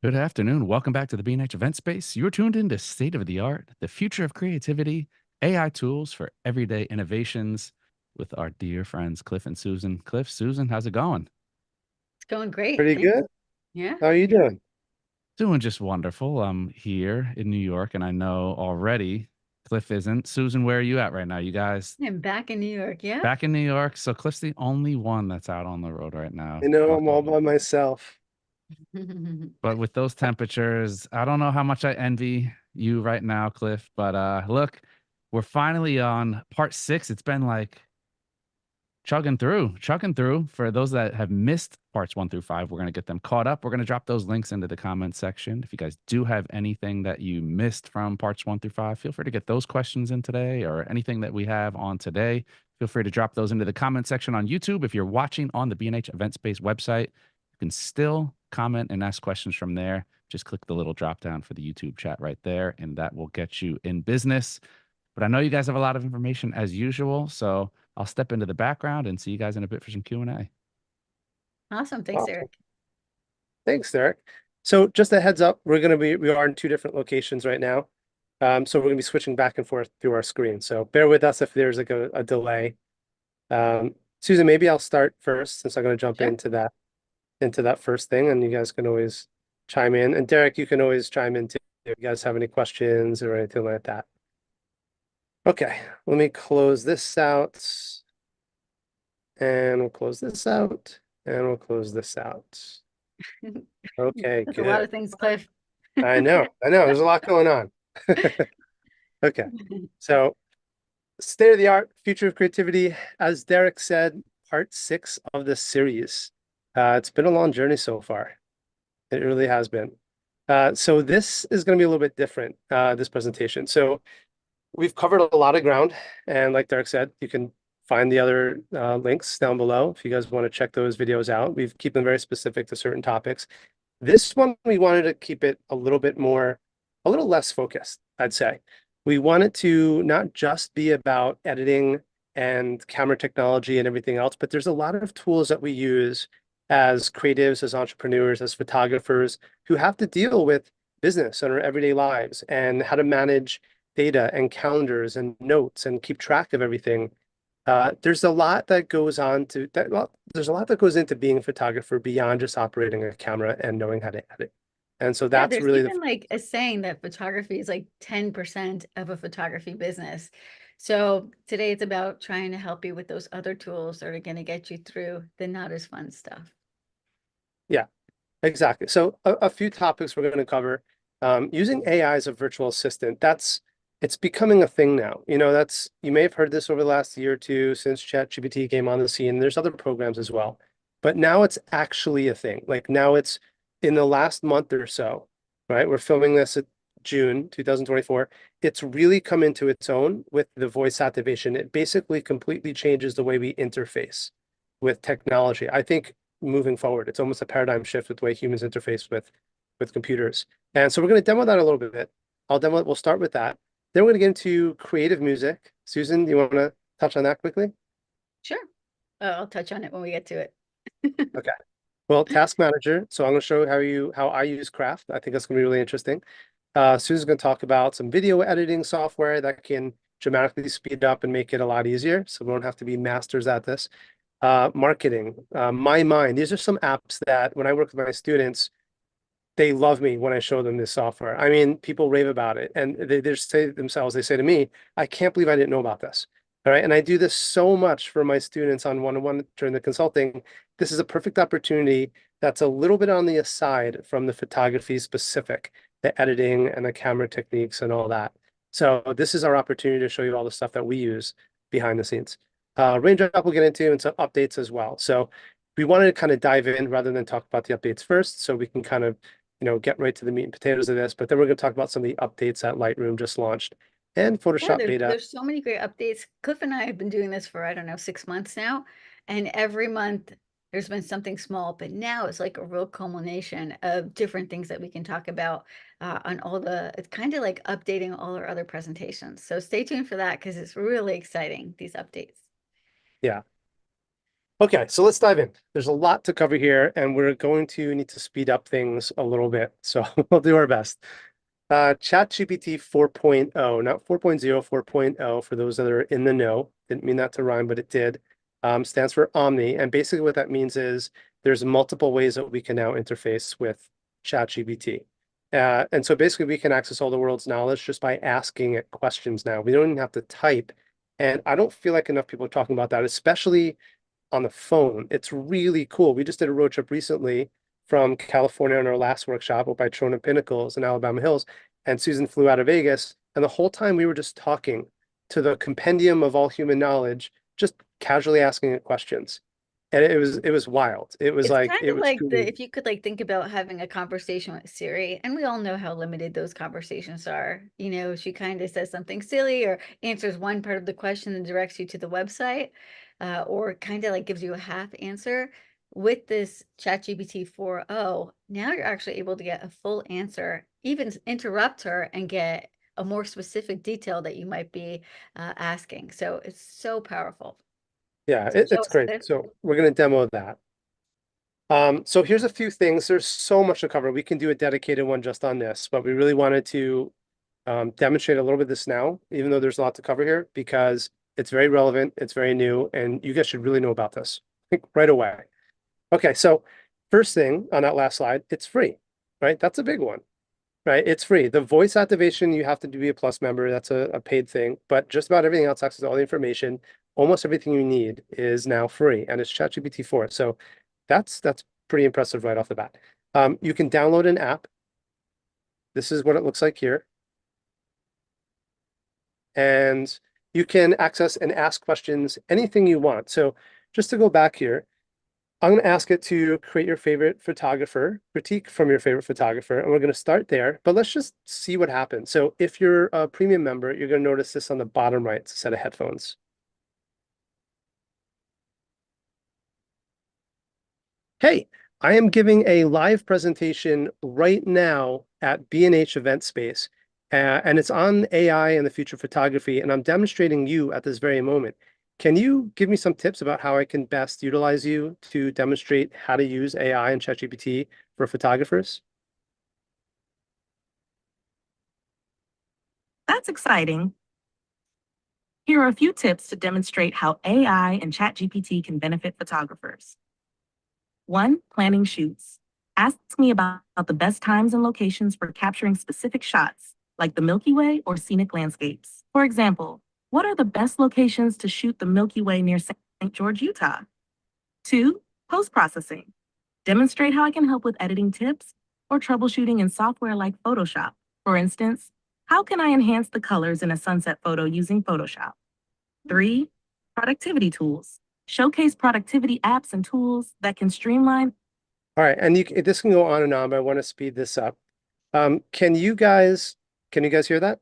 Good afternoon. Welcome back to the B&H Event Space. You're tuned into State of the Art, the future of creativity, AI tools for everyday innovations with our dear friends, Cliff and Susan. Cliff, Susan, how's it going? It's going great. Pretty Thanks. good. Yeah. How are you doing? Doing just wonderful. I'm here in New York, and I know already Cliff isn't. Susan, where are you at right now? You guys I'm back in New York. Yeah. back in New York? So Cliff's the only one that's out on the road right I now. know I'm Lucky all him. by myself. But with those temperatures, I don't know how much I envy you right now, Cliff. But look, we're finally on part 6. It's been like chugging through. For those that have missed parts 1 through 5, we're gonna get them caught up. We're gonna drop those links into the comment section. If you guys do have anything that you missed from parts 1 through 5, feel free to get those questions in today, or anything that we have on today. Feel free to drop those into the comment section on YouTube. If you're watching on the B&H Event Space website, you can still comment and ask questions from there. Just click the little drop down for the YouTube chat right there, and that will get you in business. But I know you guys have a lot of information as usual, so I'll step into the background and see you guys in a bit for some Q&A. Awesome. Thanks, Awesome. Eric. Thanks, Derek. So just a heads up, we are in two different locations right now. So we're gonna be switching back and forth through our screen. So bear with us if there's like a delay. Susan, maybe I'll start first since I'm gonna jump Sure. into that first thing, and you guys can always chime in. And Derek, you can always chime in too if you guys have any questions or anything like that. Okay, let me close this out. And we'll close this out. And we'll close this out. Okay, That's a lot good. of things, Cliff. I know. There's a lot going on. Okay. So, state of the art, future of creativity. As Derek said, part 6 of the series. It's been a long journey so far. It really has been. So this is going to be a little bit different, this presentation. So we've covered a lot of ground. And like Derek said, you can find the other links down below if you guys want to check those videos out. We've keep them very specific to certain topics. This one, we wanted to keep it a little bit more, a little less focused, I'd say. We want it to not just be about editing and camera technology and everything else, but there's a lot of tools that we use as creatives, as entrepreneurs, as photographers who have to deal with business and our everyday lives and how to manage data and calendars and notes and keep track of everything. There's a lot that goes on to that. Well, there's a lot that goes into being a photographer beyond just operating a camera and knowing how to edit. And so Yeah, that's there's really the even like a saying that photography is like 10% of a photography business. So today it's about trying to help you with those other tools that are going to get you through the not as fun stuff. yeah, exactly. So a few topics we're going to cover. Using AI as a virtual assistant, it's becoming a thing now. You may have heard this over the last year or two since ChatGPT came on the scene. There's other programs as well, but now it's actually a thing. Like now it's in the last month or so, right? We're filming this at June 2024. It's really come into its own with the voice activation. It basically completely changes the way we interface with technology. I think moving forward, it's almost a paradigm shift with the way humans interface with computers. And so we're going to demo that a little bit. We'll start with that. Then we're going to get into creative music. Susan, do you want to touch on that quickly? Sure. I'll touch on it when we get to it. Okay. Well, task manager. So I'm going to show how I use Craft. I think that's going to be really interesting. Susan's going to talk about some video editing software that can dramatically speed up and make it a lot easier. So we don't have to be masters at this. Marketing, My Mind. These are some apps that when I work with my students, they love me when I show them this software. I mean, people rave about it, and they just say to themselves, they say to me, I can't believe I didn't know about this. All right. And I do this so much for my students on one-on-one during the consulting. This is a perfect opportunity that's a little bit on the aside from the photography specific, the editing and the camera techniques and all that. So this is our opportunity to show you all the stuff that we use behind the scenes. Raindrop we'll get into and some updates as well. So we wanted to kind of dive in rather than talk about the updates first, so we can kind of get right to the meat and potatoes of this. But then we're going to talk about some of the updates that Lightroom just launched and Yeah, Photoshop there's beta. there's so many great updates. Cliff and I have been doing this for, I don't know, 6 months now. And every month there's been something small, but now it's like a real culmination of different things that we can talk about on it's kind of like updating all our other presentations. So stay tuned for that because it's really exciting, these updates. Yeah. Okay, so let's dive in. There's a lot to cover here, and we're going to need to speed up things a little bit. So we'll do our best. ChatGPT 4.0, not 4.0, 4.0, for those that are in the know. Didn't mean that to rhyme, but it did. Stands for Omni. And basically what that means is there's multiple ways that we can now interface with ChatGPT. And so basically we can access all the world's knowledge just by asking it questions now. We don't even have to type. And I don't feel like enough people are talking about that, especially on the phone. It's really cool. We just did a road trip recently from California on our last workshop up by Trona Pinnacles in Alabama Hills. And Susan flew out of Vegas. And the whole time we were just talking to the compendium of all human knowledge, just casually asking it questions. And it was wild. It was It's like kind it of was like truly, if you could like think about having a conversation with Siri, and we all know how limited those conversations are. You know, she kind of says something silly or answers one part of the question and directs you to the website, or kind of like gives you a half answer. With this ChatGPT 4.0, now you're actually able to get a full answer, even interrupt her and get a more specific detail that you might be asking. So it's so powerful. yeah, So show it's us great. this. So we're going to demo that. So here's a few things. There's so much to cover. We can do a dedicated one just on this, but we really wanted to demonstrate a little bit of this now, even though there's a lot to cover here, because it's very relevant, it's very new, and you guys should really know about this like, right away. Okay, so first thing on that last slide, it's free, right? That's a big one, right? It's free. The voice activation, you have to be a Plus member. That's a paid thing, but just about everything else, access to all the information, almost everything you need is now free, and it's ChatGPT 4. So that's pretty impressive right off the bat. You can download an app. This is what it looks like here. And you can access and ask questions, anything you want. So just to go back here, I'm going to ask it to create your favorite photographer, critique from your favorite photographer, and we're going to start there. But let's just see what happens. So if you're a premium member, you're going to notice this on the bottom right, it's a set of headphones. Hey, I am giving a live presentation right now at B&H Event Space, and it's on AI and the future of photography, and I'm demonstrating you at this very moment. Can you give me some tips about how I can best utilize you to demonstrate how to use AI and ChatGPT for photographers? That's exciting. Here are a few tips to demonstrate how AI and ChatGPT can benefit photographers. 1. Planning shoots. Ask me about the best times and locations for capturing specific shots, like the Milky Way or scenic landscapes. For example, what are the best locations to shoot the Milky Way near St. George, Utah? 2. Post-processing. Demonstrate how I can help with editing tips or troubleshooting in software like Photoshop. For instance, how can I enhance the colors in a sunset photo using Photoshop? 3. Productivity tools. Showcase productivity apps and tools that can streamline. All right, and this can go on and on, but I want to speed this up. Can you guys hear that?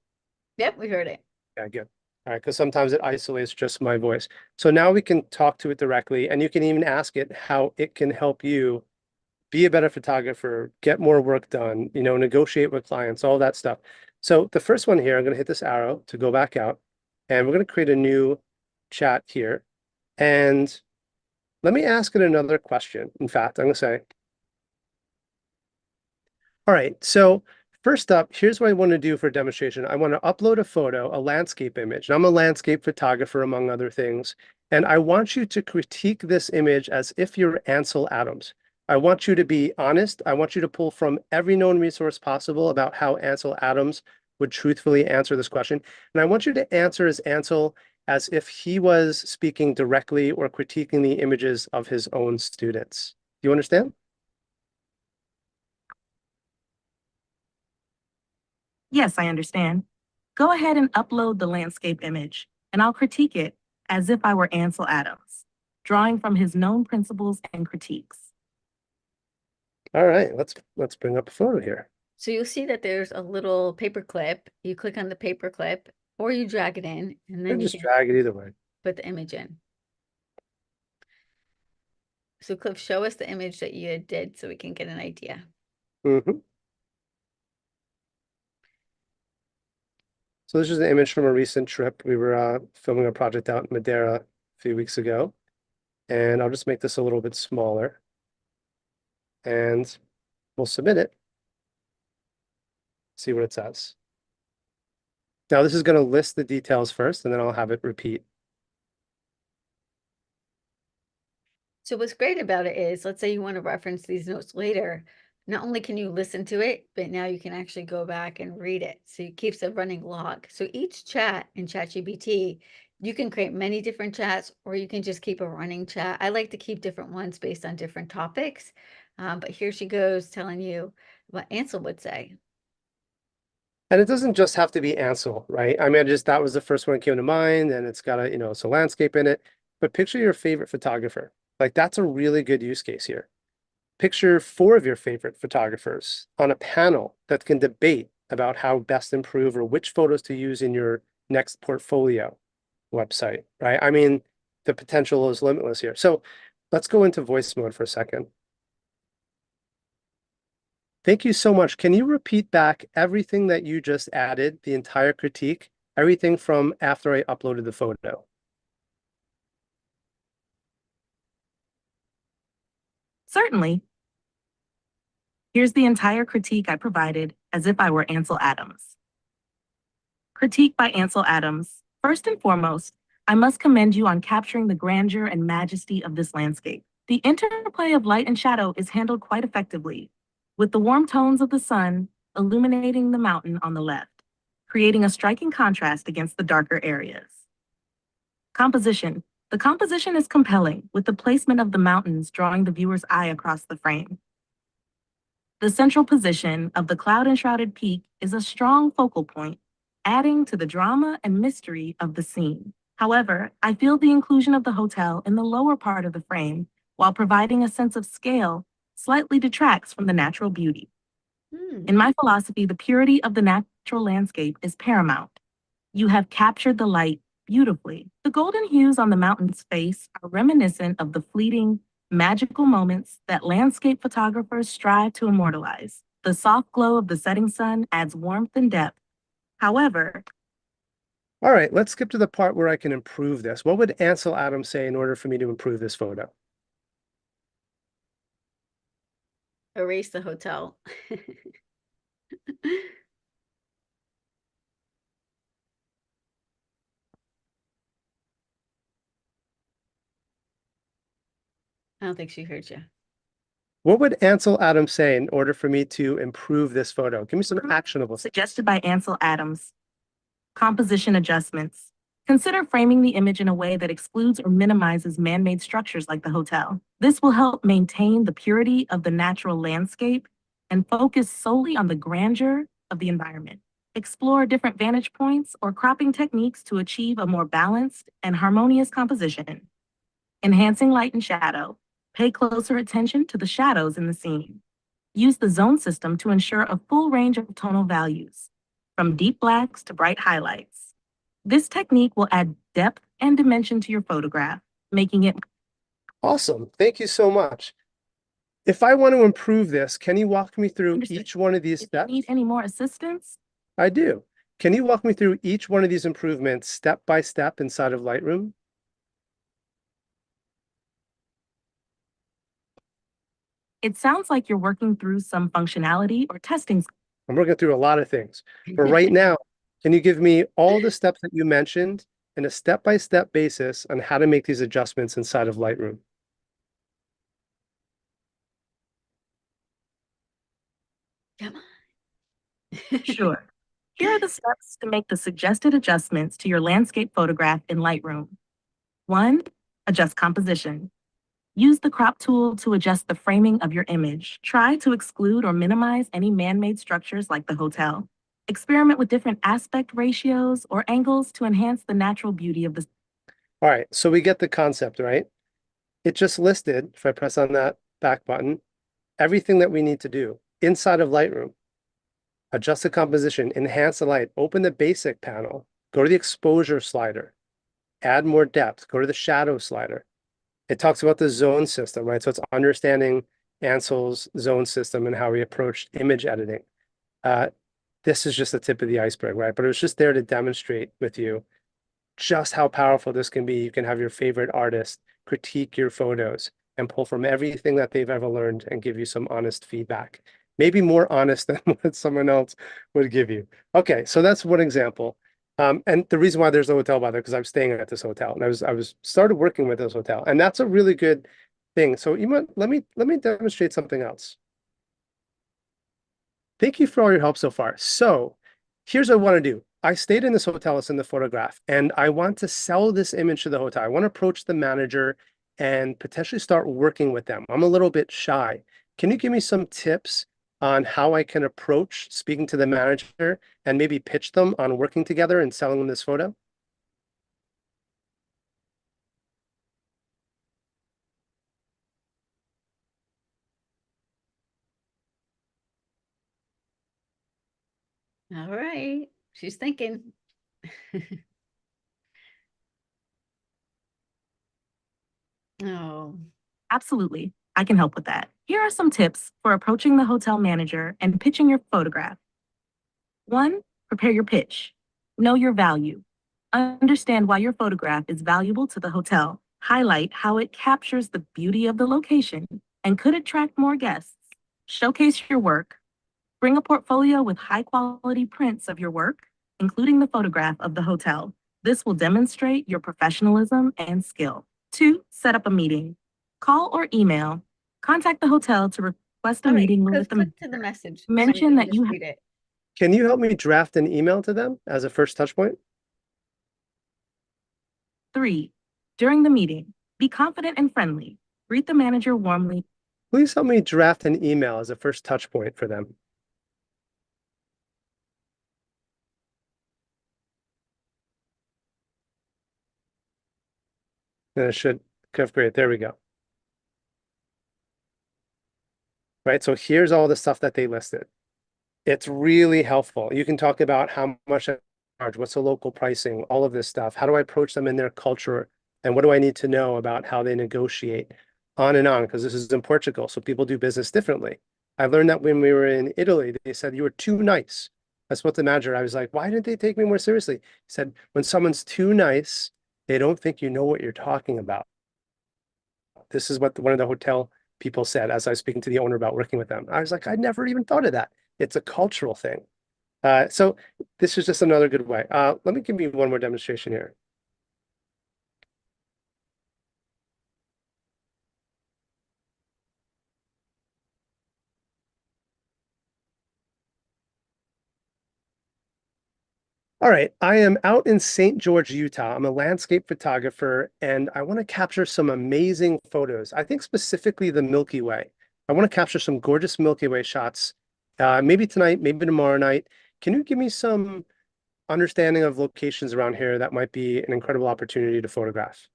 Yep, we heard it. Yeah, good. All right, because sometimes it isolates just my voice. So now we can talk to it directly, and you can even ask it how it can help you be a better photographer, get more work done, negotiate with clients, all that stuff. So the first one here, I'm going to hit this arrow to go back out, and we're going to create a new chat here. And let me ask it another question. In fact, I'm going to say, all right, so first up, here's what I want to do for a demonstration. I want to upload a photo, a landscape image. And I'm a landscape photographer, among other things. And I want you to critique this image as if you're Ansel Adams. I want you to be honest. I want you to pull from every known resource possible about how Ansel Adams would truthfully answer this question. And I want you to answer as Ansel as if he was speaking directly or critiquing the images of his own students. Do you understand? Yes, I understand. Go ahead and upload the landscape image, and I'll critique it as if I were Ansel Adams, drawing from his known principles and critiques. All right, let's bring up a photo here. So you'll see that there's a little paper clip. You click on the paper clip or you drag it in and then And you just can drag it either way. put the image in. So Cliff, show us the image that you did so we can get an idea. Mm-hmm. So this is an image from a recent trip. We were filming a project out in Madeira a few weeks ago. And I'll just make this a little bit smaller. And we'll submit it. See what it says. Now this is going to list the details first, and then I'll have it repeat. So what's great about it is, let's say you want to reference these notes later, not only can you listen to it, but now you can actually go back and read it. So it keeps a running log. So each chat in ChatGPT, you can create many different chats, or you can just keep a running chat. I like to keep different ones based on different topics. But here she goes telling you what Ansel would say. And it doesn't just have to be Ansel, right? I mean, that was the first one that came to mind, and it's got it's a landscape in it. But picture your favorite photographer. Like, that's a really good use case here. Picture 4 of your favorite photographers on a panel that can debate about how best improve or which photos to use in your next portfolio website, right? I mean, the potential is limitless here. So let's go into voice mode for a second. Thank you so much. Can you repeat back everything that you just added, the entire critique, everything from after I uploaded the photo? Certainly. Here's the entire critique I provided as if I were Ansel Adams. Critique by Ansel Adams. First and foremost, I must commend you on capturing the grandeur and majesty of this landscape. The interplay of light and shadow is handled quite effectively, with the warm tones of the sun illuminating the mountain on the left, creating a striking contrast against the darker areas. Composition. The composition is compelling, with the placement of the mountains drawing the viewer's eye across the frame. The central position of the cloud-enshrouded peak is a strong focal point, adding to the drama and mystery of the scene. However, I feel the inclusion of the hotel in the lower part of the frame, while providing a sense of scale, slightly detracts from the natural beauty. In my philosophy, the purity of the natural landscape is paramount. You have captured the light beautifully. The golden hues on the mountain's face are reminiscent of the fleeting, magical moments that landscape photographers strive to immortalize. The soft glow of the setting sun adds warmth and depth. However, all right, let's skip to the part where I can improve this. What would Ansel Adams say in order for me to improve this photo? Erase the hotel. I don't think she heard you. What would Ansel Adams say in order for me to improve this photo? Give me some actionable. Suggested by Ansel Adams. Composition adjustments. Consider framing the image in a way that excludes or minimizes man-made structures like the hotel. This will help maintain the purity of the natural landscape and focus solely on the grandeur of the environment. Explore different vantage points or cropping techniques to achieve a more balanced and harmonious composition. Enhancing light and shadow. Pay closer attention to the shadows in the scene. Use the zone system to ensure a full range of tonal values, from deep blacks to bright highlights. This technique will add depth and dimension to your photograph, making it awesome. Thank you so much. If I want to improve this, can you walk me through Understood. each one of these If you steps? need any more assistance, I do. Can you walk me through each one of these improvements step by step inside of Lightroom? it sounds like you're working through some functionality or testing. I'm working through a lot of things. But right now, can you give me all the steps that you mentioned in a step-by-step basis on how to make these adjustments inside of Lightroom? Come on. Sure. Here are the steps to make the suggested adjustments to your landscape photograph in Lightroom. 1. Adjust composition. Use the crop tool to adjust the framing of your image. Try to exclude or minimize any man-made structures like the hotel. Experiment with different aspect ratios or angles to enhance the natural beauty of the. All right, so we get the concept, right? It just listed, if I press on that back button, everything that we need to do inside of Lightroom. Adjust the composition, enhance the light, open the basic panel, go to the exposure slider, add more depth, go to the shadow slider. It talks about the zone system, right? So it's understanding Ansel's zone system and how he approached image editing. This is just the tip of the iceberg, right? But it was just there to demonstrate with you just how powerful this can be. You can have your favorite artist critique your photos and pull from everything that they've ever learned and give you some honest feedback. Maybe more honest than what someone else would give you. Okay, so that's one example. And the reason why there's a hotel by there, because I'm staying at this hotel, and I was started working with this hotel, and that's a really good thing. So let me demonstrate something else. Thank you for all your help so far. So here's what I want to do. I stayed in this hotel that's in the photograph, and I want to sell this image to the hotel. I want to approach the manager and potentially start working with them. I'm a little bit shy. Can you give me some tips on how I can approach speaking to the manager and maybe pitch them on working together and selling them this photo? All right. She's thinking. Oh, Absolutely. I can help with that. Here are some tips for approaching the hotel manager and pitching your photograph. 1, prepare your pitch. Know your value. Understand why your photograph is valuable to the hotel. Highlight how it captures the beauty of the location and could attract more guests. Showcase your work. Bring a portfolio with high quality prints of your work, including the photograph of the hotel. This will demonstrate your professionalism and skill. 2, set up a meeting. Call or email. Contact the hotel to request a all right. meeting Cliff, with the click to the message. so Mention you that can you just have read it. Can you help me draft an email to them as a first touch point? 3. During the meeting, be confident and friendly. Greet the manager warmly. Please help me draft an email as a first touch point for them. And it should, okay, great, there we go. Right, so here's all the stuff that they listed. It's really helpful. You can talk about how much I charge, what's the local pricing, all of this stuff. How do I approach them in their culture? And what do I need to know about how they negotiate? On and on, because this is in Portugal, so people do business differently. I learned that when we were in Italy, they said, you were too nice. I spoke to the manager. I was like, why didn't they take me more seriously? He said, when someone's too nice, they don't think you know what you're talking about. This is what one of the hotel people said as I was speaking to the owner about working with them. I was like, I never even thought of that. It's a cultural thing. So this is just another good way. Let me give you one more demonstration here. All right, I am out in St. George, Utah. I'm a landscape photographer, and I want to capture some amazing photos. I think specifically the Milky Way. I want to capture some gorgeous Milky Way shots, maybe tonight, maybe tomorrow night. Can you give me some understanding of locations around here that might be an incredible opportunity to photograph?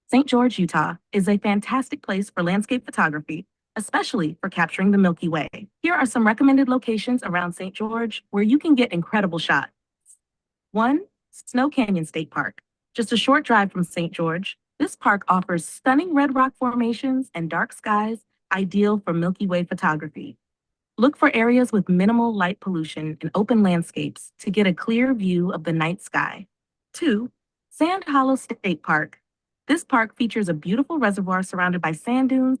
St. George, Utah is a fantastic place for landscape photography, especially for capturing the Milky Way. Here are some recommended locations around St. George where you can get incredible shots. 1, Snow Canyon State Park. Just a short drive from St. George, this park offers stunning red rock formations and dark skies, ideal for Milky Way photography. Look for areas with minimal light pollution and open landscapes to get a clear view of the night sky. 2, Sand Hollow State Park. This park features a beautiful reservoir surrounded by sand dunes.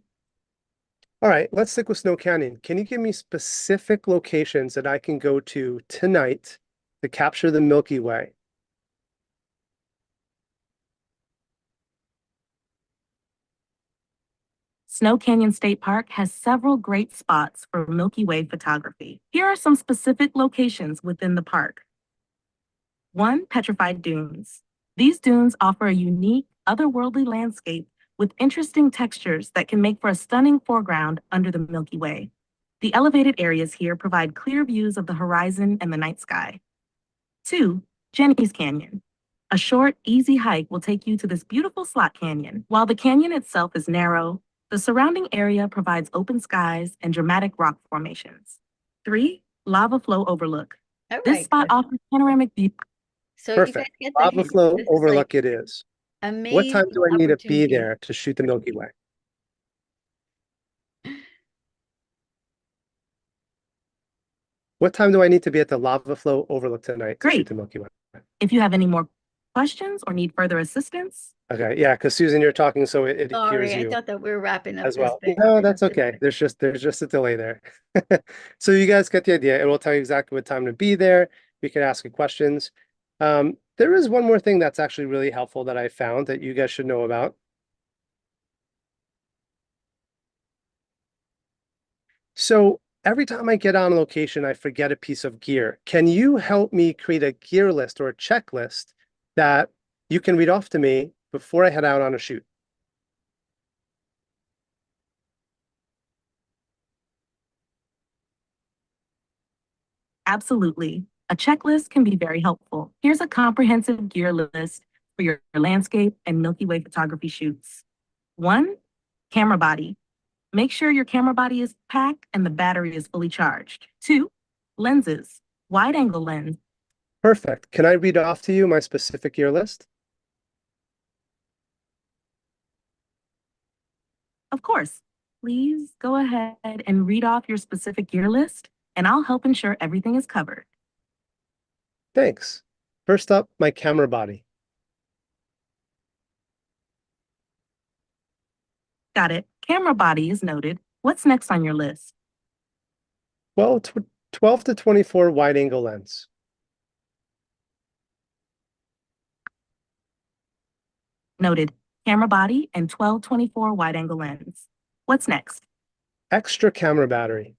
All right, let's stick with Snow Canyon. Can you give me specific locations that I can go to tonight to capture the Milky Way? Snow Canyon State Park has several great spots for Milky Way photography. Here are some specific locations within the park. 1, Petrified Dunes. These dunes offer a unique, otherworldly landscape with interesting textures that can make for a stunning foreground under the Milky Way. The elevated areas here provide clear views of the horizon and the night sky. 2, Jenny's Canyon. A short, easy hike will take you to this beautiful slot canyon. While the canyon itself is narrow, the surrounding area provides open skies and dramatic rock formations. 3, Lava Flow Overlook. all This right. spot Cliff. offers panoramic view. So you guys Perfect. get the Lava hint. Flow This is Overlook like it is. What amazing time do I need to be opportunity. there to shoot the Milky Way? What time do I need to be at the lava flow overlook tonight to shoot Great. the Milky Way? If you have any more questions or need further assistance, Okay, yeah, because Susan, you're talking, so it hears Sorry, I you thought that we were wrapping up as this, well. but No, you're that's not. okay. There's just a delay there. So you guys get the idea. It will tell you exactly what time to be there. You can ask you questions. There is one more thing that's actually really helpful that I found that you guys should know about. So every time I get on location, I forget a piece of gear. Can you help me create a gear list or a checklist that you can read off to me before I head out on a shoot? absolutely. A checklist can be very helpful. Here's a comprehensive gear list for your landscape and Milky Way photography shoots. 1, camera body. Make sure your camera body is packed and the battery is fully charged. 2, lenses. Wide angle lens. Perfect. Can I read off to you my specific gear list? Of course. Please go ahead and read off your specific gear list, and I'll help ensure everything is covered. Thanks. First up, my camera body. Got it. Camera body is noted. What's next on your list? Well, 12 to 24 wide angle lens. Noted. Camera body and 12-24 wide angle lens. What's next? Extra camera battery.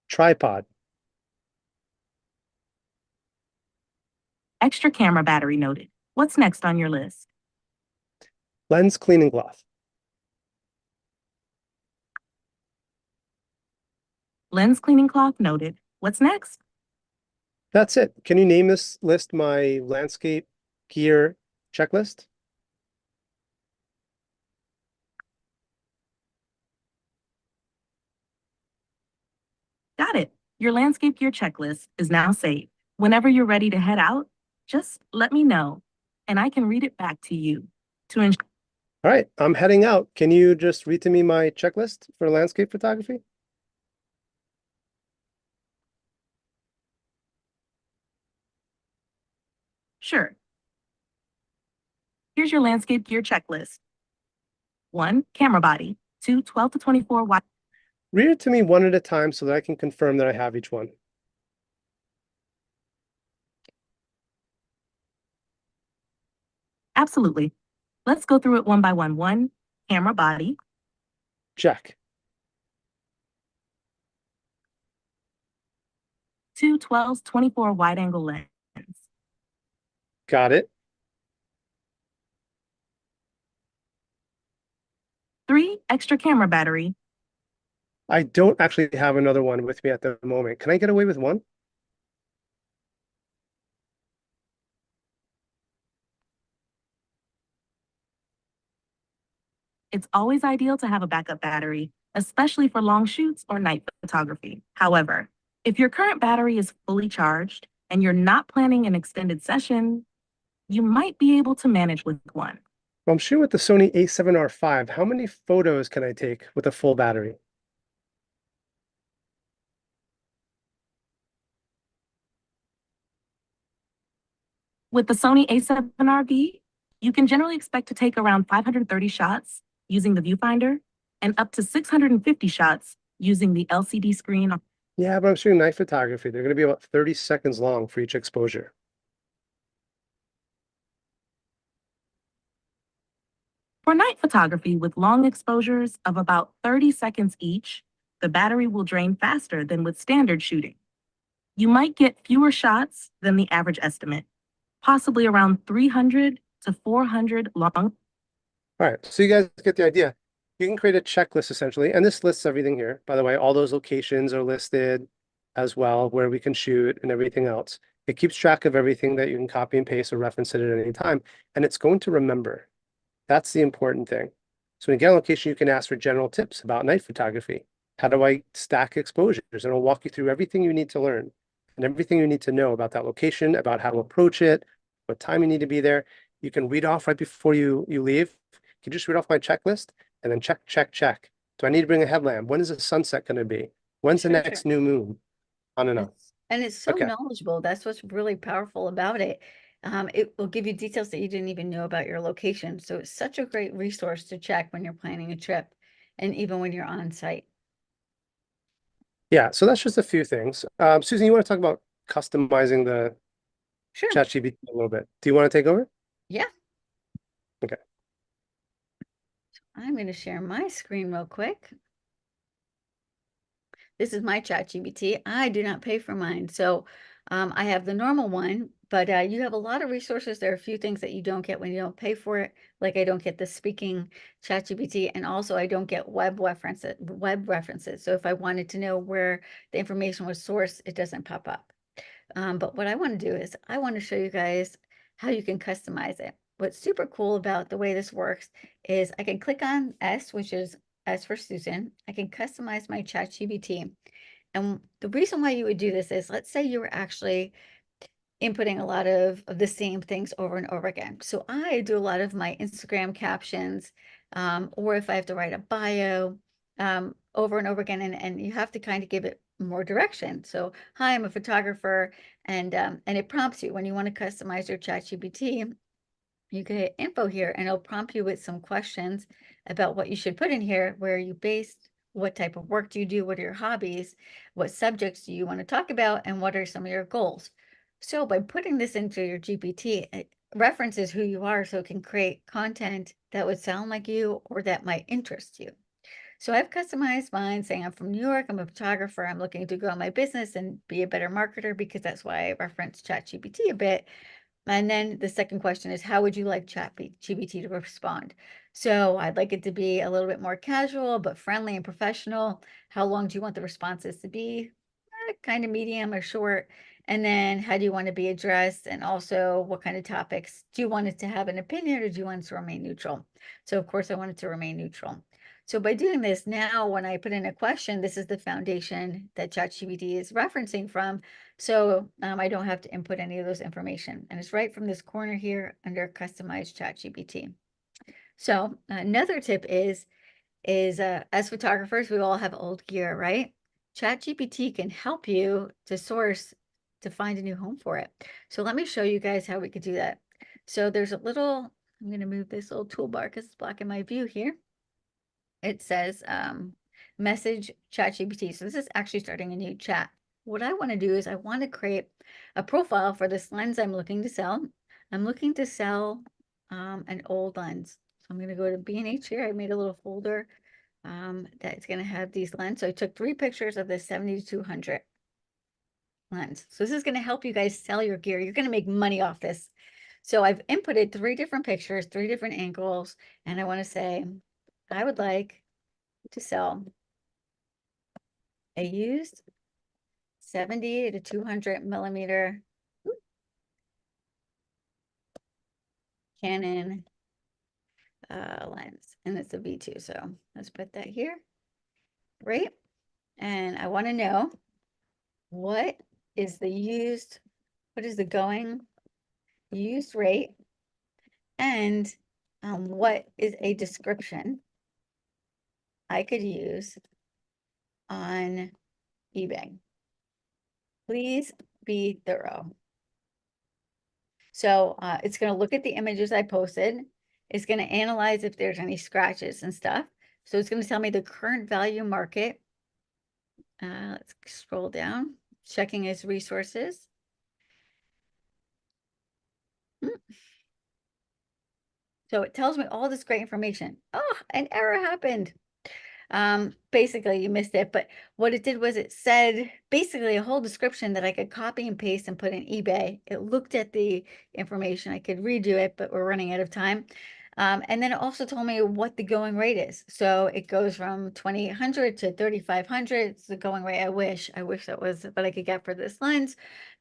Tripod. Extra camera battery noted. What's next on your list? Lens cleaning cloth. Lens cleaning cloth noted. What's next? That's it. Can you name this list my landscape gear checklist? Got it. Your landscape gear checklist is now saved. Whenever you're ready to head out, just let me know, and I can read it back to you to ensure. All right, I'm heading out. Can you just read to me my checklist for landscape photography? Sure. Here's your landscape gear checklist. 1, camera body. 2, 12 to 24 wide. Read it to me one at a time so that I can confirm that I have each one. Absolutely. Let's go through it one by one. 1, camera body. Check. 2, 12 24 wide angle lens. Got it. 3, extra camera battery. I don't actually have another one with me at the moment. Can I get away with one? It's always ideal to have a backup battery, especially for long shoots or night photography. However, if your current battery is fully charged and you're not planning an extended session, you might be able to manage with one. Well, I'm shooting with the Sony a7R5. How many photos can I take with a full battery? With the Sony a7RV, you can generally expect to take around 530 shots using the viewfinder and up to 650 shots using the LCD screen. Yeah, but I'm shooting night photography. They're going to be about 30 seconds long for each exposure. For night photography with long exposures of about 30 seconds each, the battery will drain faster than with standard shooting. You might get fewer shots than the average estimate, possibly around 300 to 400 long. All right, so you guys get the idea. You can create a checklist essentially, and this lists everything here. By the way, all those locations are listed as well, where we can shoot and everything else. It keeps track of everything that you can copy and paste or reference it at any time, and it's going to remember. That's the important thing. So when you get on location, you can ask for general tips about night photography. How do I stack exposures? And it'll walk you through everything you need to learn. and everything you need to know about that location, about how to approach it, what time you need to be there. You can read off right before you leave. You can just read off my checklist and then check, check, check. Do I need to bring a headlamp? When is the sunset going to be? When's the Sure, next sure. new moon? On and on. And it's so Okay. knowledgeable. That's what's really powerful about it. It will give you details that you didn't even know about your location. So it's such a great resource to check when you're planning a trip and even when you're on site. Yeah, so that's just a few things. Susan, you want to talk about customizing the Sure. ChatGPT a little bit? Do you want to take over? Yeah. Okay. I'm going to share my screen real quick. This is my ChatGPT. I do not pay for mine. So I have the normal one, but you have a lot of resources. There are a few things that you don't get when you don't pay for it. Like I don't get the speaking ChatGPT, and also I don't get web references. So if I wanted to know where the information was sourced, it doesn't pop up. But what I want to do is I want to show you guys how you can customize it. What's super cool about the way this works is I can click on S, which is S for Susan. I can customize my ChatGPT. And the reason why you would do this is, let's say you were actually inputting a lot of the same things over and over again. So I do a lot of my Instagram captions, or if I have to write a bio over and over again, and you have to kind of give it more direction. So, hi, I'm a photographer, and it prompts you when you want to customize your ChatGPT. You can hit info here and it'll prompt you with some questions about what you should put in here. Where are you based? What type of work do you do? What are your hobbies? What subjects do you want to talk about? And what are some of your goals? So by putting this into your GPT, it references who you are so it can create content that would sound like you or that might interest you. So I've customized mine saying I'm from New York, I'm a photographer, I'm looking to grow my business and be a better marketer, because that's why I reference ChatGPT a bit. And then the second question is, how would you like ChatGPT to respond? So I'd like it to be a little bit more casual, but friendly and professional. How long do you want the responses to be? Kind of medium or short. And then how do you want to be addressed? And also, what kind of topics? Do you want it to have an opinion, or do you want it to remain neutral? So of course I want it to remain neutral. So by doing this now, when I put in a question, this is the foundation that ChatGPT is referencing from. So I don't have to input any of those information. And it's right from this corner here under Customize ChatGPT. So another tip is as photographers, we all have old gear, right? ChatGPT can help you to find a new home for it. So let me show you guys how we could do that. So there's a little, I'm going to move this little toolbar because it's blocking my view here. It says message ChatGPT. So this is actually starting a new chat. What I want to do is I want to create a profile for this lens I'm looking to sell. I'm looking to sell an old lens. So I'm going to go to B&H here. I made a little folder that's going to have these lenses. So I took 3 pictures of the 70-200 lens. So this is going to help you guys sell your gear. You're going to make money off this. So I've inputted 3 different pictures, 3 different angles, and I want to say, I would like to sell a used 70-200 millimeter Canon lens, and it's a V2. So let's put that here. Great. And I want to know what is the going used rate, and what is a description I could use on eBay. Please be thorough. So it's going to look at the images I posted. It's going to analyze if there's any scratches and stuff. So it's going to tell me the current value market. Let's scroll down, checking its resources. So it tells me all this great information. Oh, an error happened. Basically you missed it, but what it did was it said basically a whole description that I could copy and paste and put in eBay. It looked at the information. I could redo it, but we're running out of time. And then it also told me what the going rate is. So it goes from 2,800 to 3,500. It's the going rate. I wish that was what I could get for this lens.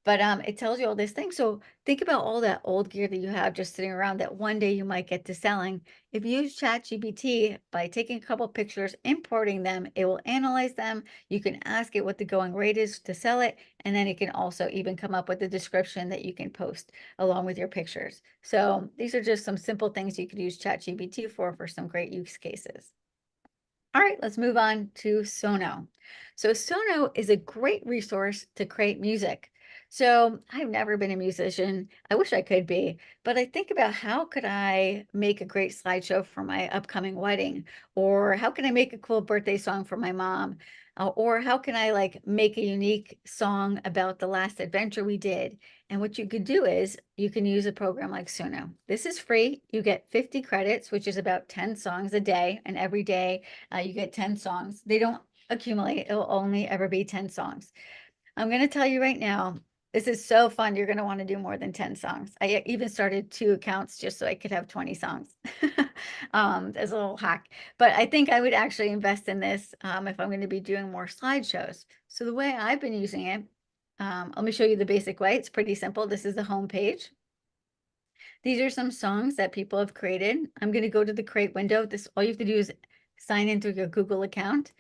But it tells you all these things. So think about all that old gear that you have just sitting around that one day you might get to selling. If you use ChatGPT by taking a couple pictures, importing them, it will analyze them. You can ask it what the going rate is to sell it, and then it can also even come up with a description that you can post along with your pictures. So these are just some simple things you could use ChatGPT for some great use cases. All right, let's move on to Suno. So Suno is a great resource to create music. So I've never been a musician. I wish I could be, but I think about how could I make a great slideshow for my upcoming wedding, or how can I make a cool birthday song for my mom, or how can I like make a unique song about the last adventure we did? And what you could do is you can use a program like Suno. This is free. You get 50 credits, which is about 10 songs a day, and every day you get 10 songs. They don't accumulate. It'll only ever be 10 songs. I'm going to tell you right now, this is so fun. You're going to want to do more than 10 songs. I even started 2 accounts just so I could have 20 songs as a little hack. But I think I would actually invest in this if I'm going to be doing more slideshows. So the way I've been using it, let me show you the basic way. It's pretty simple. This is the home page. These are some songs that people have created. I'm going to go to the create window. This, all you have to do is sign into your Google account,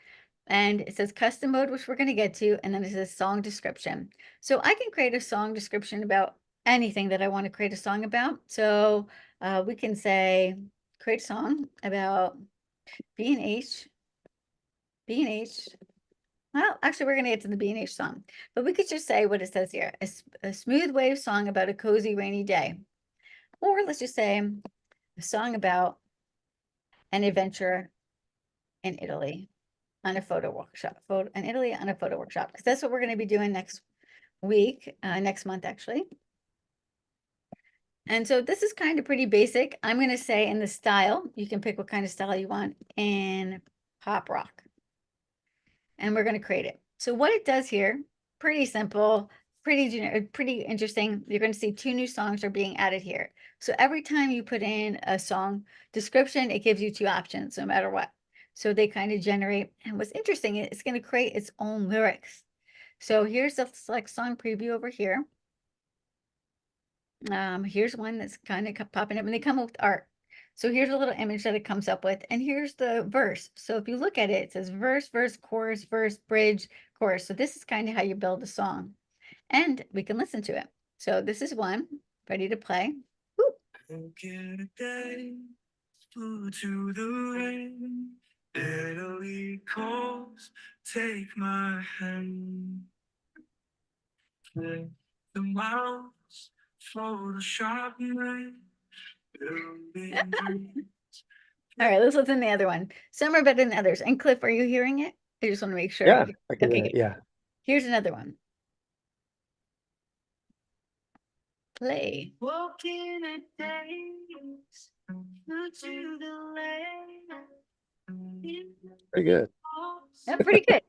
and it says custom mode, which we're going to get to, and then it says song description. So I can create a song description about anything that I want to create a song about. So we can say create a song about B&H. Well, actually, we're going to get to the B&H song, but we could just say what it says here, a smooth wave song about a cozy rainy day. Or let's just say a song about an adventure in Italy on a photo workshop, because that's what we're going to be doing next week, next month, actually. And so this is kind of pretty basic. I'm going to say in the style, you can pick what kind of style you want in pop rock. And we're going to create it. So what it does here, pretty simple, pretty generic, pretty interesting. You're going to see 2 new songs are being added here. So every time you put in a song description, it gives you 2 options, no matter what. So they kind of generate, and what's interesting, it's going to create its own lyrics. So here's the select song preview over here. Here's one that's kind of popping up, and they come up with art. So here's a little image that it comes up with, and here's the verse. So if you look at it, it says verse, verse, chorus, bridge, chorus. So this is kind of how you build a song, and we can listen to it. So this is one ready to play. To the rain, Italy calls, take my hand. The mouse, Photoshop me. All right, let's listen to the other one. Some are better than others. And Cliff, are you hearing it? I just want to make sure. Yeah, I can, okay, yeah. Here's another one. Play. Walking a days to the lane. Pretty good. Yeah, pretty good.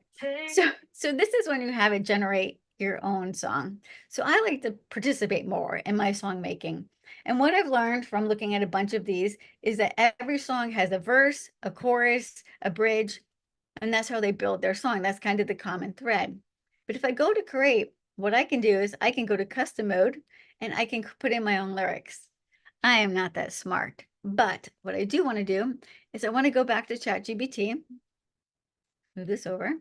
So this is when you have it generate your own song. So I like to participate more in my song making. And what I've learned from looking at a bunch of these is that every song has a verse, a chorus, a bridge, and that's how they build their song. That's kind of the common thread. But if I go to create, what I can do is I can go to custom mode and I can put in my own lyrics. I am not that smart, but what I do want to do is I want to go back to ChatGPT, move this over,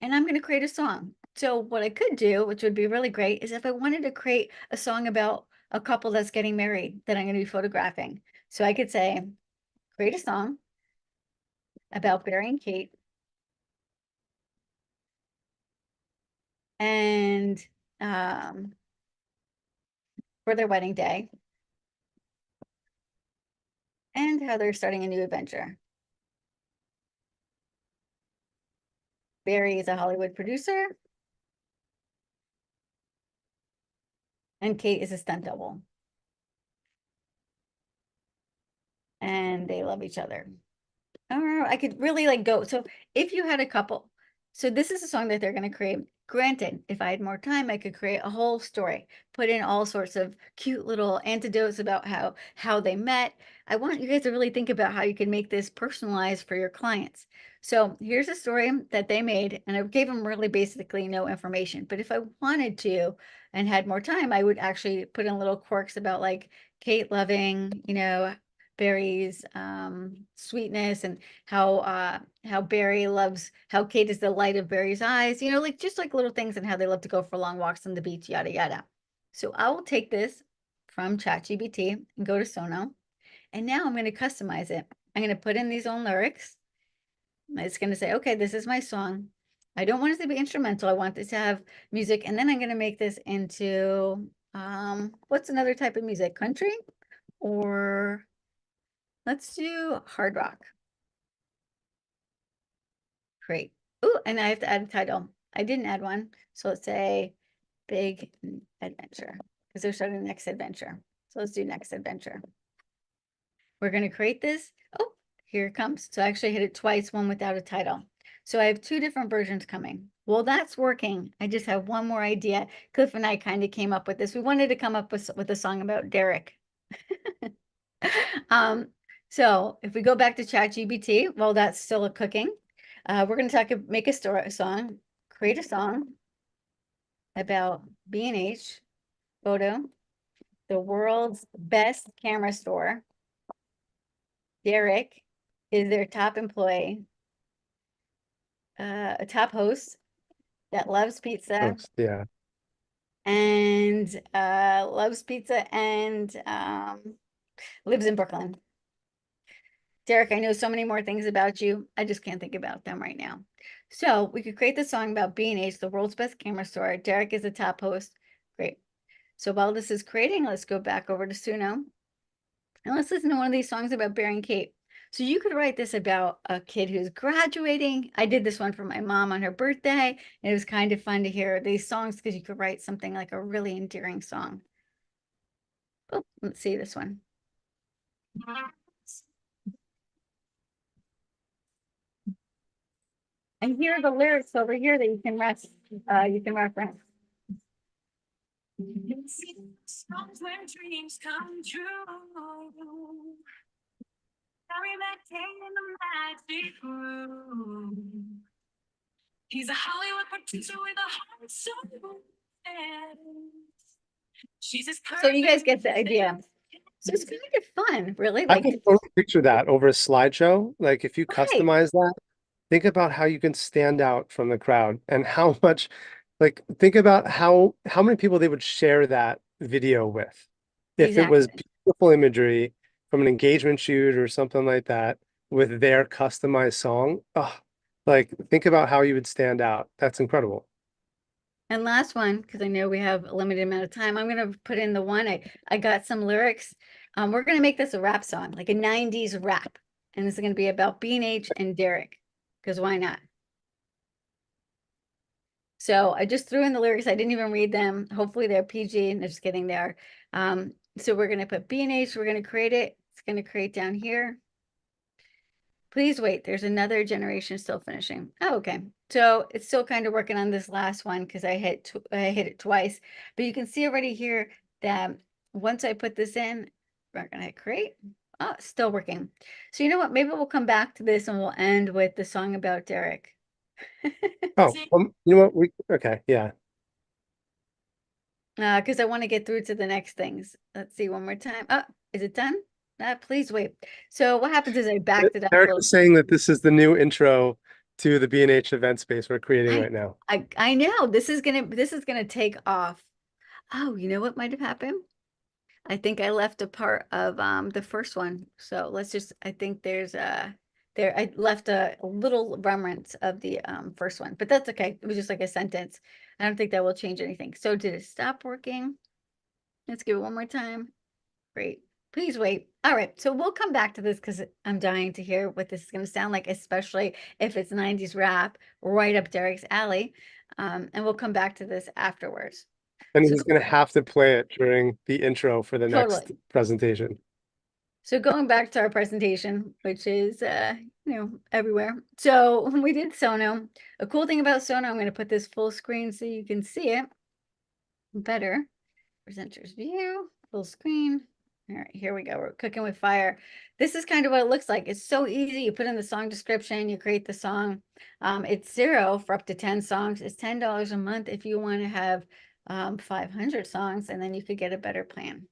and I'm going to create a song. So what I could do, which would be really great, is if I wanted to create a song about a couple that's getting married that I'm going to be photographing. So I could say, create a song about Barry and Kate. And for their wedding day. And how they're starting a new adventure. Barry is a Hollywood producer. And Kate is a stunt double. And they love each other. I don't know, I could really like go. So if you had a couple, so this is a song that they're going to create. Granted, if I had more time, I could create a whole story, put in all sorts of cute little anecdotes about how they met. I want you guys to really think about how you can make this personalized for your clients. So here's a story that they made, and I gave them really basically no information. But if I wanted to, and had more time, I would actually put in little quirks about like Kate loving, Barry's sweetness, and how Barry loves how Kate is the light of Barry's eyes, like just like little things, and how they love to go for long walks on the beach, yada yada. So I will take this from ChatGPT and go to Suno, and now I'm going to customize it. I'm going to put in these own lyrics. It's going to say, okay, this is my song. I don't want it to be instrumental. I want this to have music, and then I'm going to make this into what's another type of music? Country, or let's do hard rock. Great. Oh, and I have to add a title. I didn't add one. So let's say Big Adventure, because they're starting the next adventure. So let's do next adventure. We're going to create this. Oh, here it comes. So I actually hit it twice, one without a title. So I have 2 different versions coming. Well, that's working. I just have one more idea. Cliff and I kind of came up with this. We wanted to come up with a song about Derek. So if we go back to ChatGPT, well, that's still a cooking. We're going to make a song, create a song about B&H Photo, the world's best camera store. Derek is their top employee, a top host that loves pizza. Yeah. And loves pizza and lives in Brooklyn. Derek, I know so many more things about you. I just can't think about them right now. So we could create the song about B&H, the world's best camera store. Derek is the top host. Great. So while this is creating, let's go back over to Suno. And let's listen to one of these songs about Barry and Kate. So you could write this about a kid who's graduating. I did this one for my mom on her birthday. And it was kind of fun to hear these songs because you could write something like a really endearing song. Oh, let's see this one. And here are the lyrics over here that you can reference. Songs where dreams come true. Carry that cane in the magic room. He's a Hollywood producer with a heart so bad. She's as So you guys get the idea. So it's kind of fun, really. I Like, can totally picture that over a slideshow. Like if you right. customize that, think about how you can stand out from the crowd and how much, like think about how many people they would share that video with. If it was Exactly. beautiful imagery from an engagement shoot or something like that with their customized song. Oh, like think about how you would stand out. That's incredible. And last one, because I know we have a limited amount of time, I'm going to put in the one. I got some lyrics. We're going to make this a rap song, like a 90s rap. And this is going to be about B&H and Derek, because why not? So I just threw in the lyrics. I didn't even read them. Hopefully they're PG and they're just getting there. So we're going to put B&H. We're going to create it. It's going to create down here. Please wait. There's another generation still finishing. Oh, okay. So it's still kind of working on this last one because I hit it twice. But you can see already here that once I put this in, we're going to hit create. Oh, it's still working. So you know what? Maybe we'll come back to this and we'll end with the song about Derek. Oh, you know what? Okay, yeah. Because I want to get through to the next things. Let's see one more time. Oh, is it done? Please wait. So what happens is I backed it up. Eric is saying that this is the new intro to the B&H event space we're creating right now. I know this is gonna take off. Oh, you know what might have happened? I think I left a part of the first one. So let's just, I think there's I left a little remnants of the first one, but that's okay. It was just like a sentence. I don't think that will change anything. So did it stop working? Let's give it one more time. Great. Please wait. All right. So we'll come back to this because I'm dying to hear what this is going to sound like, especially if it's 90s rap right up Derek's alley. And we'll come back to this afterwards. And So he's going to have to play it during the intro for the next Totally. presentation. So going back to our presentation, which is, everywhere. So we did Suno. A cool thing about Suno, I'm going to put this full screen so you can see it better. Presenters view, full screen. All right, here we go. We're cooking with fire. This is kind of what it looks like. It's so easy. You put in the song description, you create the song. It's $0 for up to 10 songs. It's $10 a month if you want to have 500 songs, and then you could get a better plan.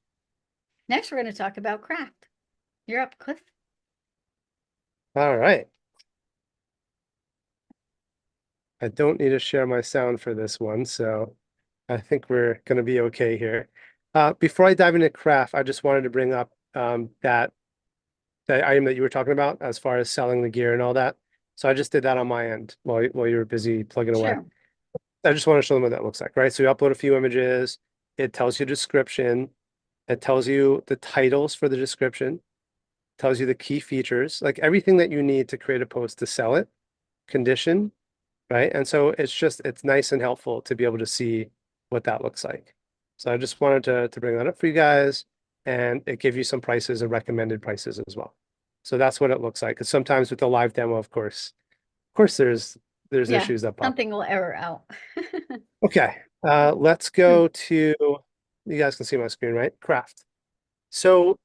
Next, we're going to talk about craft. You're up, Cliff. All right. I don't need to share my sound for this one, so I think we're going to be okay here. Before I dive into craft, I just wanted to bring up that item that you were talking about as far as selling the gear and all that. So I just did that on my end while you were busy plugging away. Sure. I just want to show them what that looks like, right? So you upload a few images, it tells you description, it tells you the titles for the description, tells you the key features, like everything that you need to create a post to sell it, condition, right? And so it's nice and helpful to be able to see what that looks like. So I just wanted to bring that up for you guys, and it gives you some prices and recommended prices as well. So that's what it looks like. Because sometimes with the live demo, of course there's Yeah, issues that pop up. something will error out. Okay, let's go to, you guys can see my screen, right? Craft. So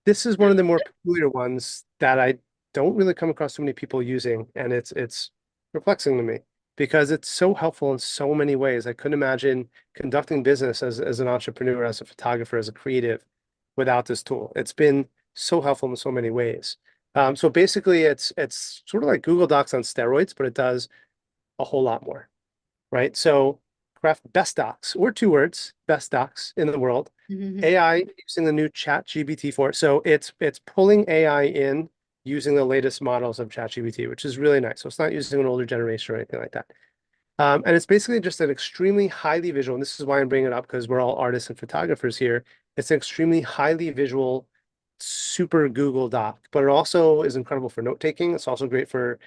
this is one of the more peculiar ones that I don't really come across too many people using, and it's perplexing to me because it's so helpful in so many ways. I couldn't imagine conducting business as an entrepreneur, as a photographer, as a creative without this tool. It's been so helpful in so many ways. So basically it's sort of like Google Docs on steroids, but it does a whole lot more, right? So craft best docs, or 2 words, best docs in the world. AI using the new ChatGPT for it. So it's pulling AI in using the latest models of ChatGPT, which is really nice. So it's not using an older generation or anything like that. And it's basically just an extremely highly visual, and this is why I'm bringing it up, because we're all artists and photographers here. It's an extremely highly visual, super Google Doc, but it also is incredible for note-taking. It's also great for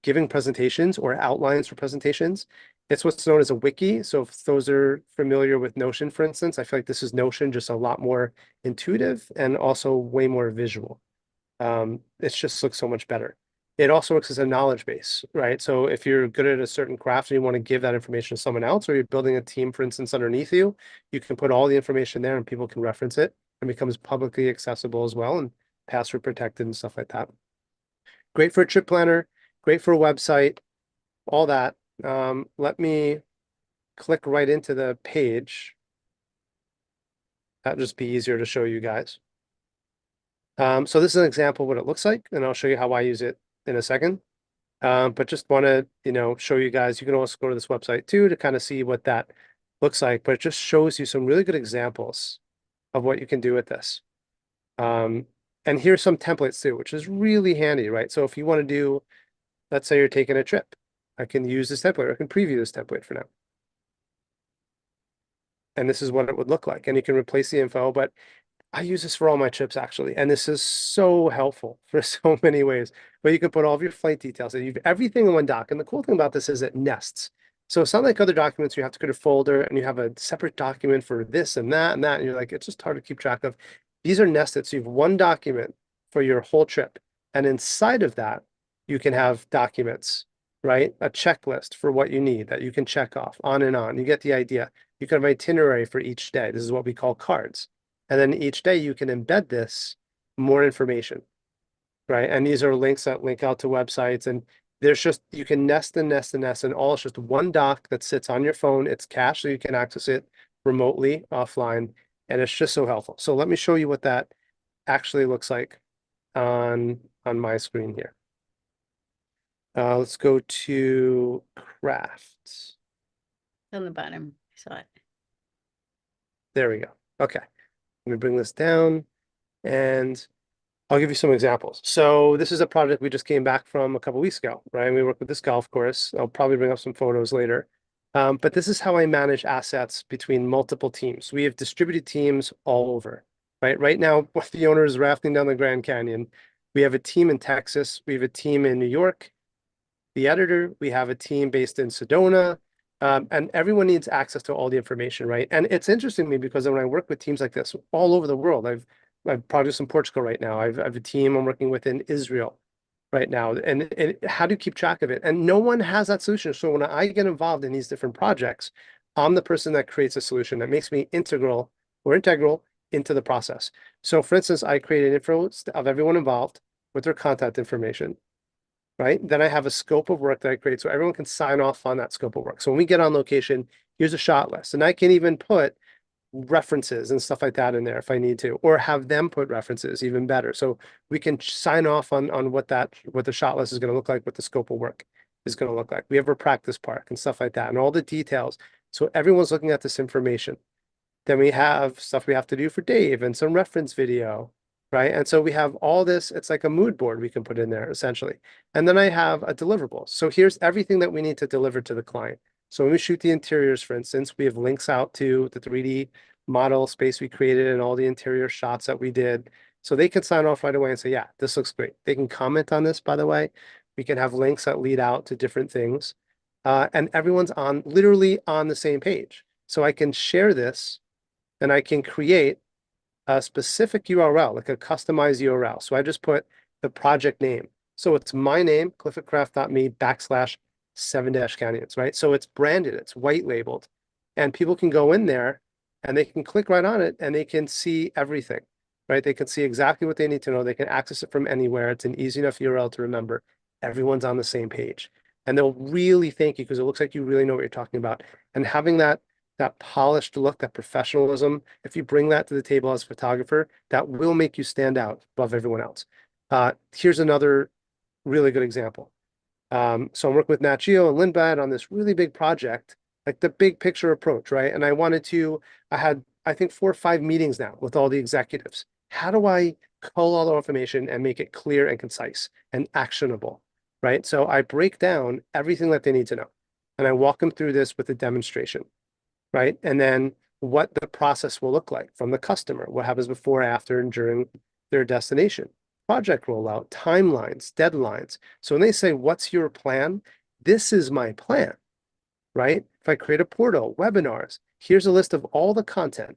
giving presentations or outlines for presentations. It's what's known as a wiki. So if those are familiar with Notion, for instance, I feel like this is Notion, just a lot more intuitive and also way more visual. It just looks so much better. It also works as a knowledge base, right? So if you're good at a certain craft and you want to give that information to someone else, or you're building a team, for instance, underneath you, you can put all the information there and people can reference it, and becomes publicly accessible as well and password protected and stuff like that. Great for a trip planner, great for a website, all that. Let me click right into the page. That'll just be easier to show you guys. So this is an example of what it looks like, and I'll show you how I use it in a second. But just want to, show you guys, you can also go to this website too to kind of see what that looks like, but it just shows you some really good examples of what you can do with this. And here's some templates too, which is really handy, right? So if you want to do, let's say you're taking a trip, I can use this template, or I can preview this template for now. And this is what it would look like. And you can replace the info, but I use this for all my trips actually. And this is so helpful for so many ways. But you can put all of your flight details and you've everything in one doc. And the cool thing about this is it nests. So it's not like other documents, you have to go to folder and you have a separate document for this and that and that. And you're like, it's just hard to keep track of. These are nested. So you have one document for your whole trip. And inside of that, you can have documents, right? A checklist for what you need that you can check off, on and on. You get the idea. You can have an itinerary for each day. This is what we call cards. And then each day you can embed this more information, right? And these are links that link out to websites, and there's just, you can nest and nest and nest, and all it's just one doc that sits on your phone. It's cached, so you can access it remotely, offline, and it's just so helpful. So let me show you what that actually looks like on my screen here. Let's go to crafts. On the bottom, I saw it. There we go. Okay. Let me bring this down and I'll give you some examples. So this is a project we just came back from a couple weeks ago, right? We worked with this golf course. I'll probably bring up some photos later. But this is how I manage assets between multiple teams. We have distributed teams all over, right? Right now, the owner is rafting down the Grand Canyon. We have a team in Texas. We have a team in New York. The editor, we have a team based in Sedona. And everyone needs access to all the information, right? And it's interesting to me because when I work with teams like this all over the world, I've projects in Portugal right now. I have a team I'm working with in Israel right now. And how do you keep track of it? And no one has that solution. So when I get involved in these different projects, I'm the person that creates a solution that makes me integral into the process. So for instance, I create an info of everyone involved with their contact information. Right? Then I have a scope of work that I create so everyone can sign off on that scope of work. So when we get on location, Here's a shot list. And I can even put references and stuff like that in there if I need to, or have them put references, even better. So we can sign off on what the shot list is going to look like, what the scope of work is going to look like. We have a practice park and stuff like that, and all the details. So everyone's looking at this information. Then we have stuff we have to do for Dave and some reference video, right? And so we have all this, it's like a mood board we can put in there essentially. And then I have a deliverable. So here's everything that we need to deliver to the client. So when we shoot the interiors, for instance, we have links out to the 3D model space we created and all the interior shots that we did. So they can sign off right away and say, yeah, this looks great. They can comment on this, by the way. We can have links that lead out to different things. And everyone's literally on the same page. So I can share this and I can create a specific URL, like a customized URL. So I just put the project name. So it's my name, cliffordcraft.me/7-canyons, right? So it's branded, it's white labeled, and people can go in there and they can click right on it and they can see everything, right? They can see exactly what they need to know. They can access it from anywhere. It's an easy enough URL to remember. Everyone's on the same page. And they'll really thank you because it looks like you really know what you're talking about. And having that polished look, that professionalism, if you bring that to the table as a photographer, that will make you stand out above everyone else. Here's another really good example. So I'm working with Nat Geo and Lindblad on this really big project, like the big picture approach, right? And I had, I think 4 or 5 meetings now with all the executives. How do I cull all the information and make it clear and concise and actionable, right? So I break down everything that they need to know. And I walk them through this with a demonstration, right? And then what the process will look like from the customer, what happens before, after, and during their destination, project rollout, timelines, deadlines. So when they say, what's your plan? This is my plan, right? If I create a portal, webinars, here's a list of all the content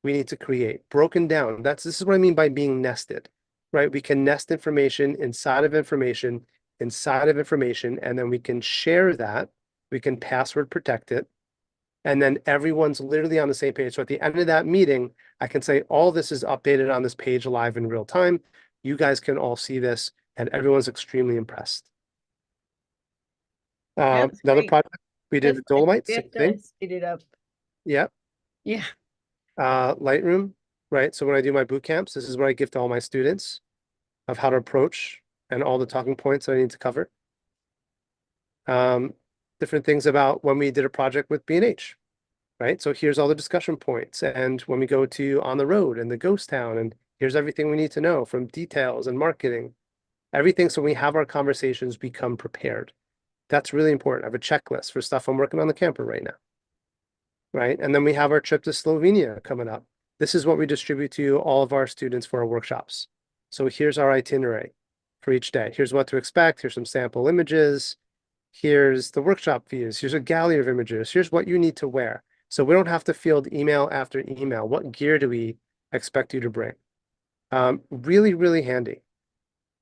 we need to create, broken down. This is what I mean by being nested, right? We can nest information inside of information, and then we can share that. We can password protect it. And then everyone's literally on the same page. So at the end of that meeting, I can say, all this is updated on this page live in real time. You guys can all see this, and everyone's extremely impressed. That's Another great. project we did That's with great. Dolomite, We same have to thing. speed it up. Yeah. Yeah. Lightroom, right? So when I do my boot camps, this is what I give to all my students of how to approach and all the talking points that I need to cover. Different things about when we did a project with B&H, right? So here's all the discussion points. And when we go to On the Road and the Ghost Town, and here's everything we need to know from details and marketing, everything. So when we have our conversations, become prepared. That's really important. I have a checklist for stuff I'm working on the camper right now, right? And then we have our trip to Slovenia coming up. This is what we distribute to all of our students for our workshops. So here's our itinerary for each day. Here's what to expect. Here's some sample images. Here's the workshop views. Here's a gallery of images. Here's what you need to wear. So we don't have to field email after email. What gear do we expect you to bring? Really, really handy.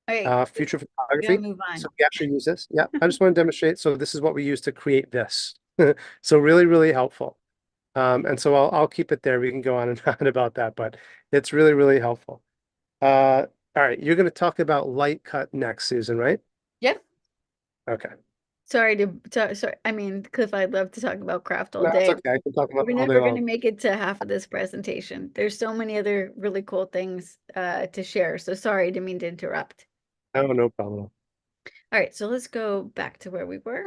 All right. Future We gotta photography. move on. So we actually use this. Yeah, I just want to demonstrate. So this is what we use to create this. So really, really helpful. And so I'll keep it there. We can go on and on about that, but it's really, really helpful. All right, you're going to talk about LightCut next, Susan, right? Yep. Okay. Sorry. I mean, Cliff, I'd love to talk about craft all No, it's day. okay. I can talk about We're it all day never going to long. make it to half of this presentation. There's so many other really cool things to share. So sorry, didn't mean to interrupt. Oh, no problem. All right, so let's go back to where we were.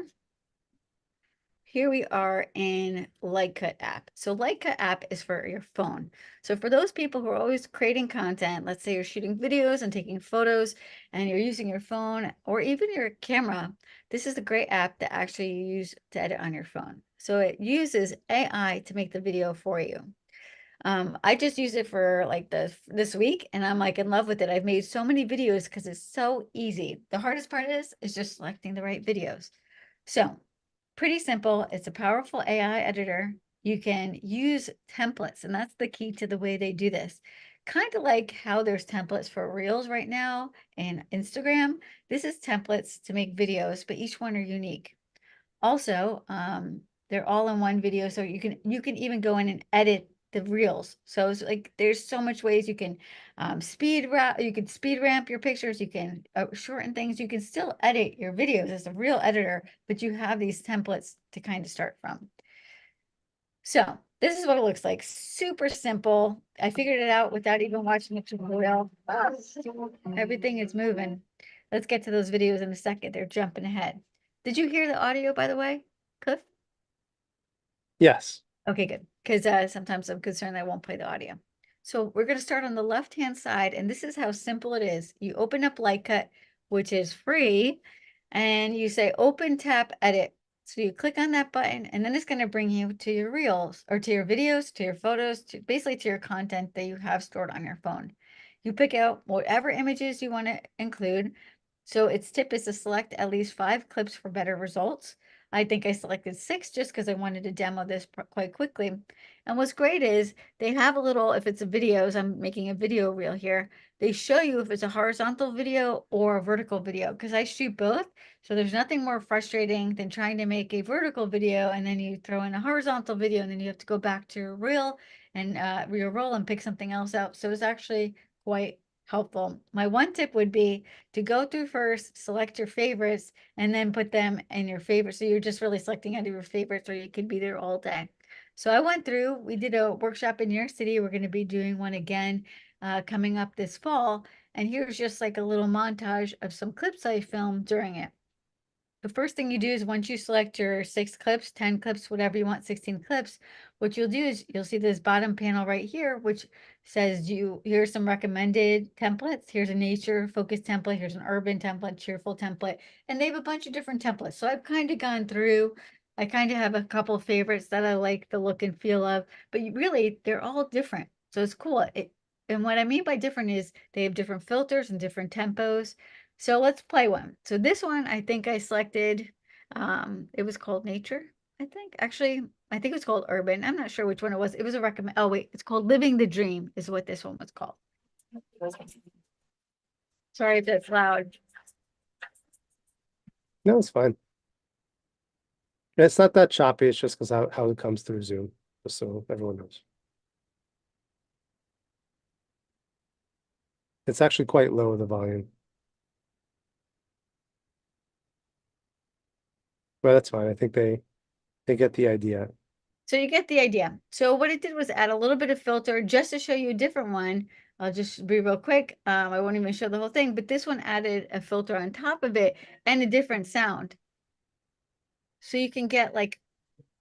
Here we are in LightCut app. So LightCut app is for your phone. So for those people who are always creating content, let's say you're shooting videos and taking photos and you're using your phone or even your camera, this is a great app that actually you use to edit on your phone. So it uses AI to make the video for you. I just use it for like this week and I'm like in love with it. I've made so many videos because it's so easy. The hardest part is just selecting the right videos. So pretty simple. It's a powerful AI editor. You can use templates, and that's the key to the way they do this. Kind of like how there's templates for Reels right now and Instagram. This is templates to make videos, but each one are unique. Also, they're all in one video, so you can even go in and edit the reels. So it's like there's so much ways you can speed ramp your pictures, you can shorten things, you can still edit your videos as a real editor, but you have these templates to kind of start from. So this is what it looks like. Super simple. I figured it out without even watching the tutorial. Everything is moving. Let's get to those videos in a second. They're jumping ahead. Did you hear the audio, by the way, Cliff? Yes. Okay, good. Because sometimes I'm concerned I won't play the audio. So we're going to start on the left-hand side, and this is how simple it is. You open up LightCut, which is free, and you say open, tap, edit. So you click on that button, and then it's going to bring you to your reels or to your videos, to your photos, to basically to your content that you have stored on your phone. You pick out whatever images you want to include. So its tip is to select at least 5 clips for better results. I think I selected 6 just because I wanted to demo this quite quickly. And what's great is they have a little, if it's a videos, I'm making a video reel here. They show you if it's a horizontal video or a vertical video because I shoot both. So there's nothing more frustrating than trying to make a vertical video and then you throw in a horizontal video and then you have to go back to your reel and re-roll and pick something else out. So it's actually quite helpful. My one tip would be to go through first, select your favorites, and then put them in your favorites. So you're just really selecting out of your favorites, or you could be there all day. So I went through, we did a workshop in New York City. We're going to be doing one again coming up this fall. And here's just like a little montage of some clips I filmed during it. The first thing you do is once you select your 6 clips, 10 clips, whatever you want, 16 clips, what you'll do is you'll see this bottom panel right here, which says here's some recommended templates. Here's a nature focused template. Here's an urban template, cheerful template, and they have a bunch of different templates. So I've kind of gone through, I kind of have a couple of favorites that I like the look and feel of, but really they're all different. So it's cool. And what I mean by different is they have different filters and different tempos. So let's play one. So this one, I think I selected, it was called Nature, I think. Actually, I think it was called Urban. I'm not sure which one it was. It was a recommend. Oh, wait, it's called Living the Dream is what this one was called. Sorry if that's loud. No, it's fine. It's not that choppy. It's just because how it comes through Zoom, just so everyone knows. It's actually quite low, the volume. But that's fine. I think they get the idea. So you get the idea. So what it did was add a little bit of filter just to show you a different one. I'll just be real quick. I won't even show the whole thing, but this one added a filter on top of it and a different sound. So you can get like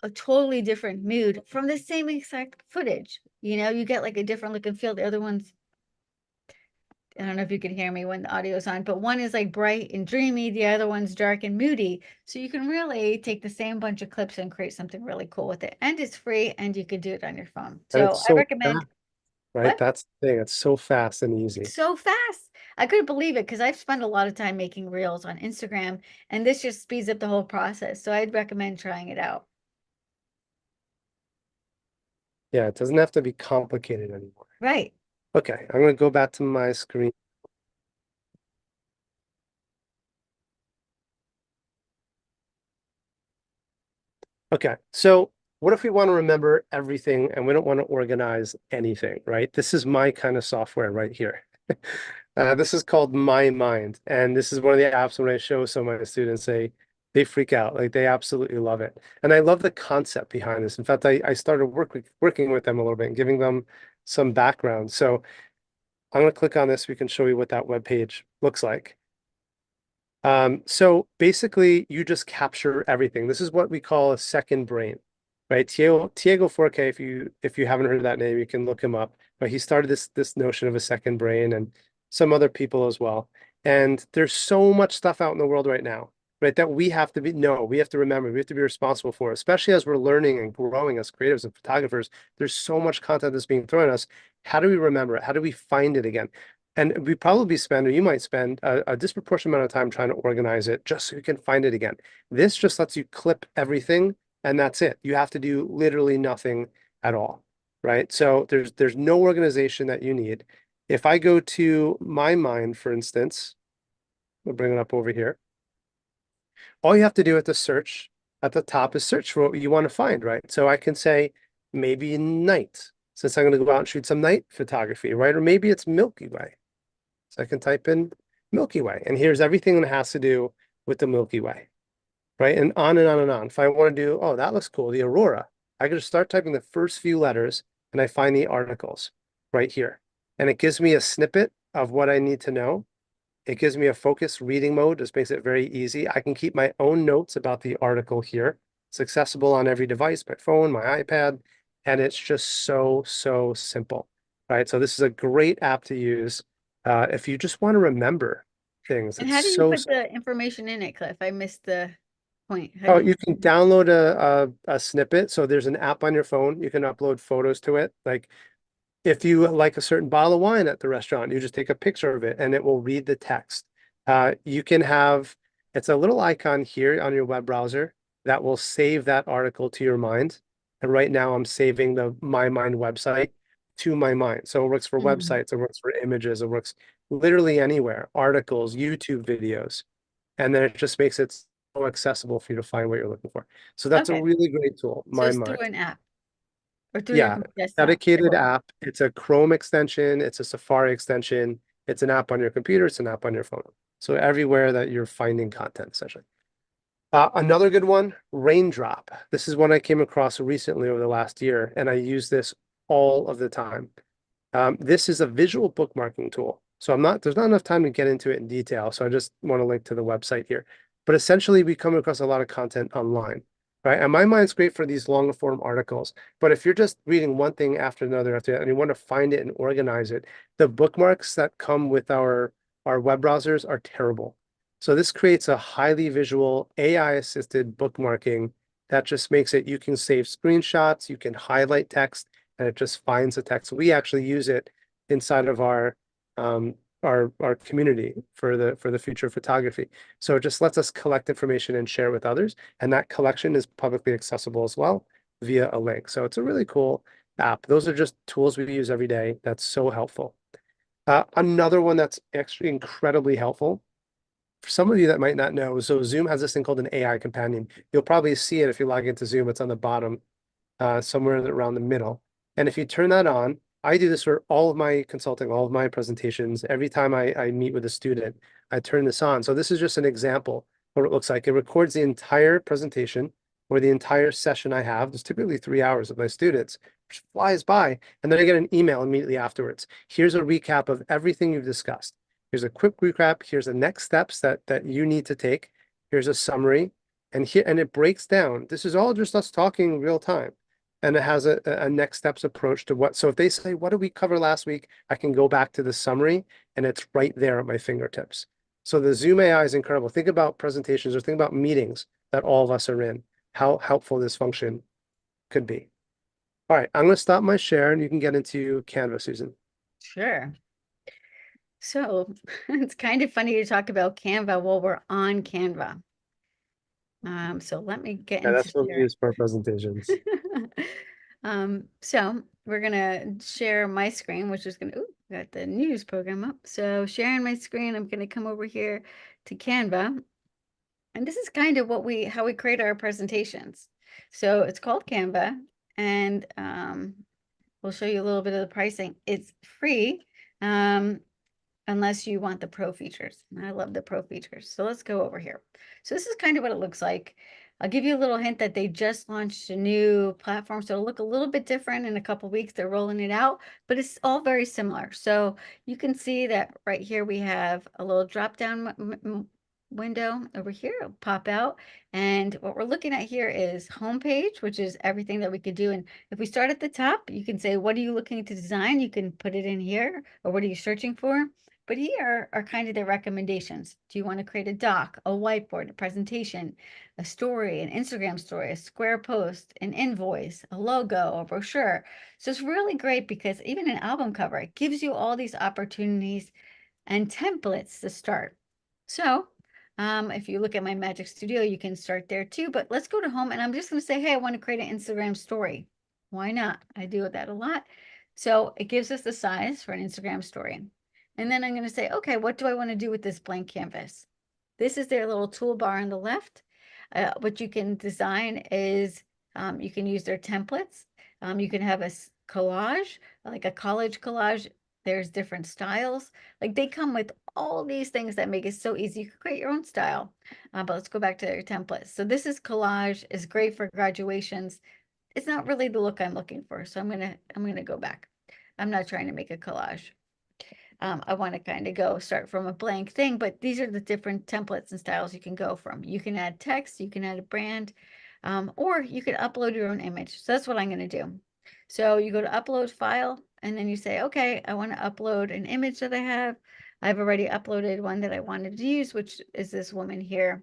a totally different mood from the same exact footage. You know, you get like a different look and feel. The other ones, I don't know if you can hear me when the audio is on, but one is like bright and dreamy. The other one's dark and moody. So you can really take the same bunch of clips and create something really cool with it. And it's free and you can do it on your phone. And So it's I so recommend, fast, right? what? That's the thing. It's so fast and easy. It's so fast. I couldn't believe it because I've spent a lot of time making reels on Instagram and this just speeds up the whole process. So I'd recommend trying it out. Yeah, it doesn't have to be complicated anymore. Right. Okay, I'm going to go back to my screen. Okay, so what if we want to remember everything and we don't want to organize anything, right? This is my kind of software right here. This is called My Mind, and this is one of the apps when I show some of my students, they freak out, like they absolutely love it. And I love the concept behind this. In fact, I started working with them a little bit and giving them some background. So I'm going to click on this. We can show you what that web page looks like. So basically you just capture everything. This is what we call a second brain, right? Tiago Forte, if you haven't heard of that name, you can look him up. But he started this notion of a second brain and some other people as well. And there's so much stuff out in the world right now, right? That we have to we have to remember, we have to be responsible for, especially as we're learning and growing as creatives and photographers. There's so much content that's being thrown at us. How do we remember it? How do we find it again? And we probably spend, or you might spend a disproportionate amount of time trying to organize it just so you can find it again. This just lets you clip everything and that's it. You have to do literally nothing at all, right? So there's no organization that you need. If I go to My Mind, for instance, we'll bring it up over here. All you have to do at the search at the top is search for what you want to find, right? So I can say maybe night, since I'm going to go out and shoot some night photography, right? Or maybe it's Milky Way. So I can type in Milky Way, and here's everything that has to do with the Milky Way, right? And on and on and on. If I want to do, oh, that looks cool, the aurora, I can just start typing the first few letters and I find the articles right here. And it gives me a snippet of what I need to know. It gives me a focused reading mode. This makes it very easy. I can keep my own notes about the article here. It's accessible on every device, my phone, my iPad, and it's just so, so simple, right? So this is a great app to use if you just want to remember things. And It's how do you so put the information in it, Cliff? I missed the point. How Oh, do you can download a snippet. So there's an app on your phone. You can upload photos to it. Like if you like a certain bottle of wine at the restaurant, you just take a picture of it and it will read the text. You can have, it's a little icon here on your web browser that will save that article to your mind. And right now I'm saving the My Mind website to my mind. So it works for websites, it works for images, it works literally anywhere, articles, YouTube videos. And then it just makes it so accessible for you to find what you're looking for. So that's a Okay, really great tool, so My it's through Mind. an app or through your Yeah, desktop? dedicated app. It's a Chrome extension. It's a Safari extension. It's an app on your computer. It's an app on your phone. So everywhere that you're finding content, essentially. Another good one, Raindrop. This is one I came across recently over the last year, and I use this all of the time. This is a visual bookmarking tool. So there's not enough time to get into it in detail. So I just want to link to the website here. But essentially, we come across a lot of content online, right? And My Mind's great for these long form articles. But if you're just reading one thing after another, and you want to find it and organize it, the bookmarks that come with our web browsers are terrible. So this creates a highly visual AI assisted bookmarking that just makes it, you can save screenshots, you can highlight text, and it just finds the text. We actually use it inside of our community for the future of photography. So it just lets us collect information and share with others. And that collection is publicly accessible as well via a link. So it's a really cool app. Those are just tools we use every day. That's so helpful. Another one that's actually incredibly helpful for some of you that might not know, so Zoom has this thing called an AI companion. You'll probably see it if you log into Zoom. It's on the bottom, somewhere around the middle. And if you turn that on, I do this for all of my consulting, all of my presentations. Every time I meet with a student, I turn this on. So this is just an example of what it looks like. It records the entire presentation or the entire session I have. There's typically 3 hours with my students, which flies by. And then I get an email immediately afterwards. Here's a recap of everything you've discussed. Here's a quick recap. Here's the next steps that you need to take. Here's a summary. And it breaks down. This is all just us talking real time. And it has a next steps approach to what. So if they say, what did we cover last week? I can go back to the summary and it's right there at my fingertips. So the Zoom AI is incredible. Think about presentations or think about meetings that all of us are in, how helpful this function could be. All right, I'm going to stop my share and you can get into Canva, Susan. Sure. So it's kind of funny to talk about Canva while we're on Canva. So let me get Yeah, into that's what we sharing. use for our presentations. So we're gonna share my screen, which is gonna, ooh, got the news program up. So sharing my screen, I'm gonna come over here to Canva. And this is kind of how we create our presentations. So it's called Canva, and we'll show you a little bit of the pricing. It's free, unless you want the pro features. And I love the pro features. So let's go over here. So this is kind of what it looks like. I'll give you a little hint that they just launched a new platform. So it'll look a little bit different in a couple of weeks. They're rolling it out, but it's all very similar. So you can see that right here we have a little drop down window over here. It'll pop out. And what we're looking at here is homepage, which is everything that we could do. And if we start at the top, you can say, what are you looking to design? You can put it in here, or what are you searching for? But here are kind of the recommendations. Do you want to create a doc, a whiteboard, a presentation, a story, an Instagram story, a square post, an invoice, a logo, a brochure? So it's really great because even an album cover, it gives you all these opportunities and templates to start. So if you look at my Magic Studio, you can start there too. But let's go to home and I'm just going to say, hey, I want to create an Instagram story. Why not? I do that a lot. So it gives us the size for an Instagram story. And then I'm going to say, okay, what do I want to do with this blank canvas? This is their little toolbar on the left. What you can design is you can use their templates. You can have a collage, like a college collage. There's different styles. Like they come with all these things that make it so easy. You can create your own style. But let's go back to their templates. So this is collage, is great for graduations. it's not really the look I'm looking for. So I'm gonna go back. I'm not trying to make a collage. I want to kind of start from a blank thing, but these are the different templates and styles you can go from. You can add text, you can add a brand, or you can upload your own image. So that's what I'm going to do. So you go to upload file, and then you say, okay, I want to upload an image that I have. I've already uploaded one that I wanted to use, which is this woman here,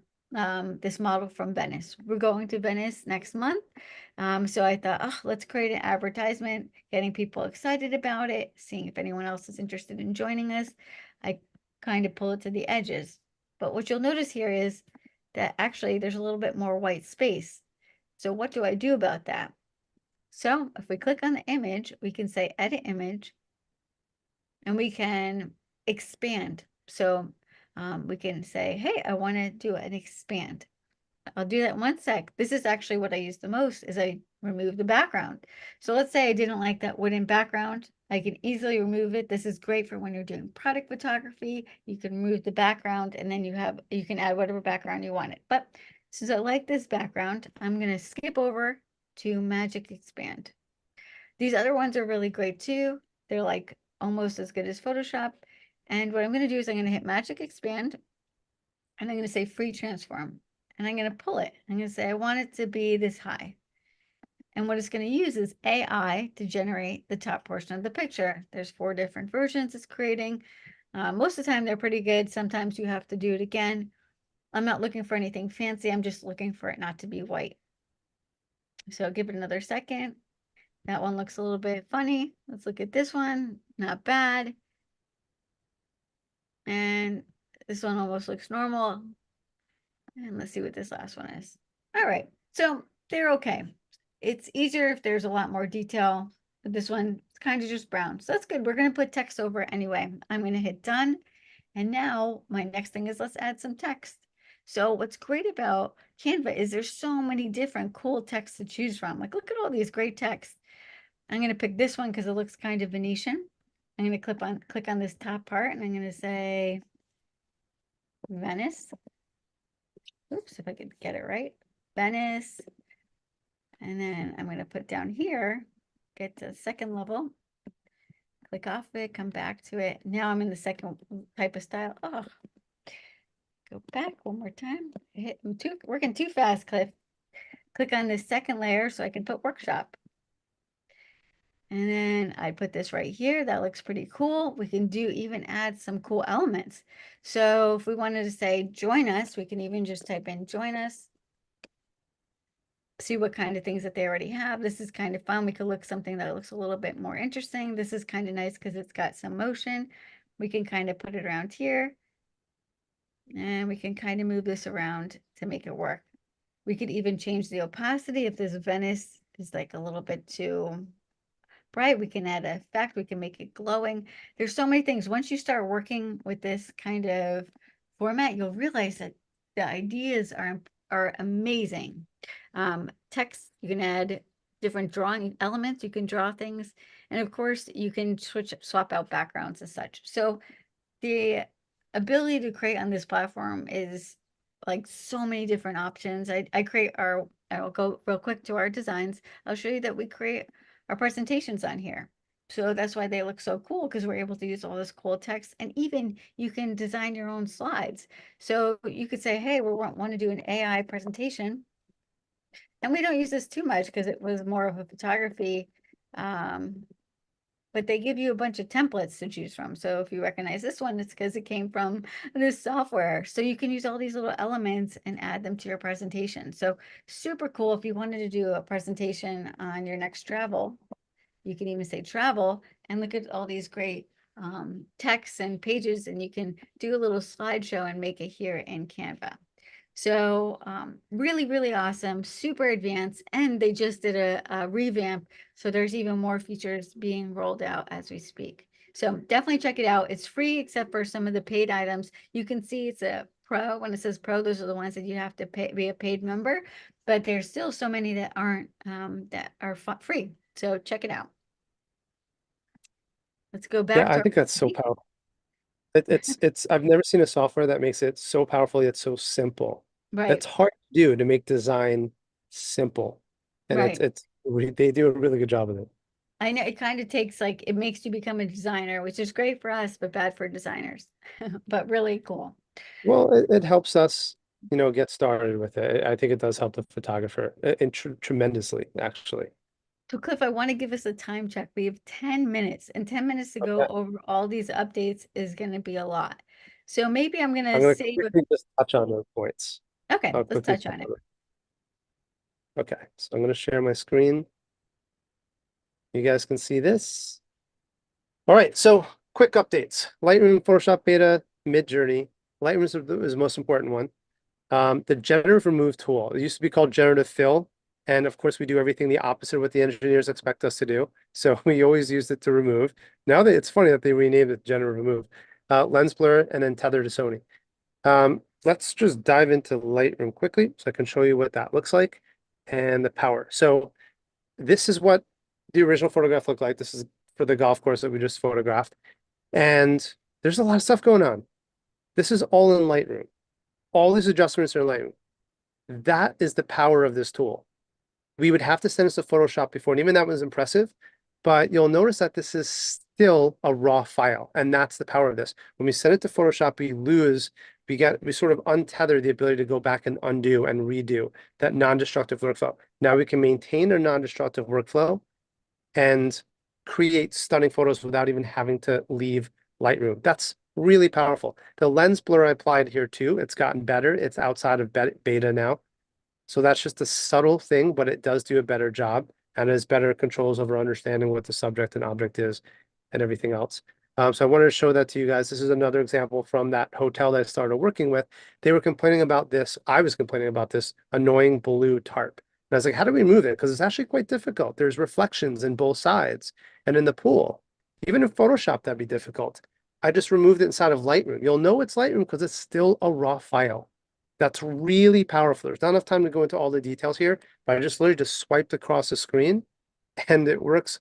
this model from Venice. We're going to Venice next month. So I thought, oh, let's create an advertisement, getting people excited about it, seeing if anyone else is interested in joining us. I kind of pull it to the edges. But what you'll notice here is that actually there's a little bit more white space. So what do I do about that? So if we click on the image, we can say edit image, and we can expand. So we can say, hey, I want to do an expand. I'll do that in 1 sec. This is actually what I use the most, is I remove the background. So let's say I didn't like that wooden background. I can easily remove it. This is great for when you're doing product photography. You can remove the background, and then you can add whatever background you wanted. But since I like this background, I'm going to skip over to Magic Expand. These other ones are really great too. They're like almost as good as Photoshop. And what I'm going to do is I'm going to hit Magic Expand, and I'm going to say Free Transform. And I'm going to pull it. I'm going to say I want it to be this high. And what it's going to use is AI to generate the top portion of the picture. There's 4 different versions it's creating. Most of the time they're pretty good. Sometimes you have to do it again. I'm not looking for anything fancy. I'm just looking for it not to be white. So give it another second. That one looks a little bit funny. Let's look at this one. Not bad. And this one almost looks normal. And let's see what this last one is. All right, so they're okay. It's easier if there's a lot more detail. But this one, it's kind of just brown. So that's good. We're going to put text over it anyway. I'm going to hit done. And now my next thing is let's add some text. So what's great about Canva is there's so many different cool texts to choose from. Like, look at all these great texts. I'm going to pick this one because it looks kind of Venetian. I'm going to click on this top part, and I'm going to say Venice. Oops, if I could get it right. Venice. And then I'm going to put down here, get to second level, click off it, come back to it. Now I'm in the second type of style. Oh, go back one more time. I'm working too fast, Cliff. Click on this second layer so I can put workshop. And then I put this right here. That looks pretty cool. We can even add some cool elements. So if we wanted to say join us, we can even just type in join us. See what kind of things that they already have. This is kind of fun. We could look something that looks a little bit more interesting. This is kind of nice because it's got some motion. We can kind of put it around here. And we can kind of move this around to make it work. We could even change the opacity if this Venice is like a little bit too bright. We can add an effect. We can make it glowing. There's so many things. Once you start working with this kind of format, you'll realize that the ideas are amazing. Text, you can add different drawing elements. You can draw things. And of course, you can swap out backgrounds and such. So the ability to create on this platform is like so many different options. I'll go real quick to our designs. I'll show you that we create our presentations on here. So that's why they look so cool, because we're able to use all this cool text, and even you can design your own slides. So you could say, hey, we want to do an AI presentation. And we don't use this too much because it was more of a photography, but they give you a bunch of templates to choose from. So if you recognize this one, it's because it came from this software. So you can use all these little elements and add them to your presentation. So super cool. If you wanted to do a presentation on your next travel, you can even say travel and look at all these great texts and pages, and you can do a little slideshow and make it here in Canva. So really, really awesome, super advanced, and they just did a revamp. So there's even more features being rolled out as we speak. So definitely check it out. It's free except for some of the paid items. You can see it's a pro. When it says pro, those are the ones that you have to be a paid member, but there's still so many that aren't, that are free. So check it out. Let's go back. Yeah, I think that's so powerful. I've never seen a software that makes it so powerful yet so simple. Right. That's hard to do, to make design simple. And Right. it's They do a really good job of it. I know it kind of takes like, it makes you become a designer, which is great for us, but bad for designers, but really cool. Well, it helps us, get started with it. I think it does help the photographer tremendously, actually. So Cliff, I want to give us a time check. We have 10 minutes, and 10 minutes to go Okay. over all these updates is going to be a lot. So maybe I'm going I'm to going to save quickly just touch on those points. Okay, I'll let's quickly touch touch on it. on it. Okay, so I'm going to share my screen. You guys can see this. All right, so quick updates. Lightroom, Photoshop Beta, Midjourney. Lightroom is the most important one. The generative remove tool. It used to be called generative fill. And of course, we do everything the opposite of what the engineers expect us to do. So we always used it to remove. Now that it's funny that they renamed it generative remove. Lens blur and then tether to Sony. Let's just dive into Lightroom quickly so I can show you what that looks like and the power. So this is what the original photograph looked like. This is for the golf course that we just photographed. And there's a lot of stuff going on. This is all in Lightroom. All these adjustments are in Lightroom. That is the power of this tool. We would have to send this to Photoshop before, and even that was impressive. But you'll notice that this is still a raw file, and that's the power of this. When we send it to Photoshop, we sort of untether the ability to go back and undo and redo that non-destructive workflow. Now we can maintain a non-destructive workflow and create stunning photos without even having to leave Lightroom. That's really powerful. The lens blur I applied here too, it's gotten better. It's outside of beta now. So that's just a subtle thing, but it does do a better job and has better controls over understanding what the subject and object is and everything else. So I wanted to show that to you guys. This is another example from that hotel that I started working with. They were complaining about this. I was complaining about this annoying blue tarp. And I was like, how do we remove it? Because it's actually quite difficult. There's reflections in both sides and in the pool. Even in Photoshop, that'd be difficult. I just removed it inside of Lightroom. You'll know it's Lightroom because it's still a raw file. That's really powerful. There's not enough time to go into all the details here, but I just literally just swiped across the screen and it works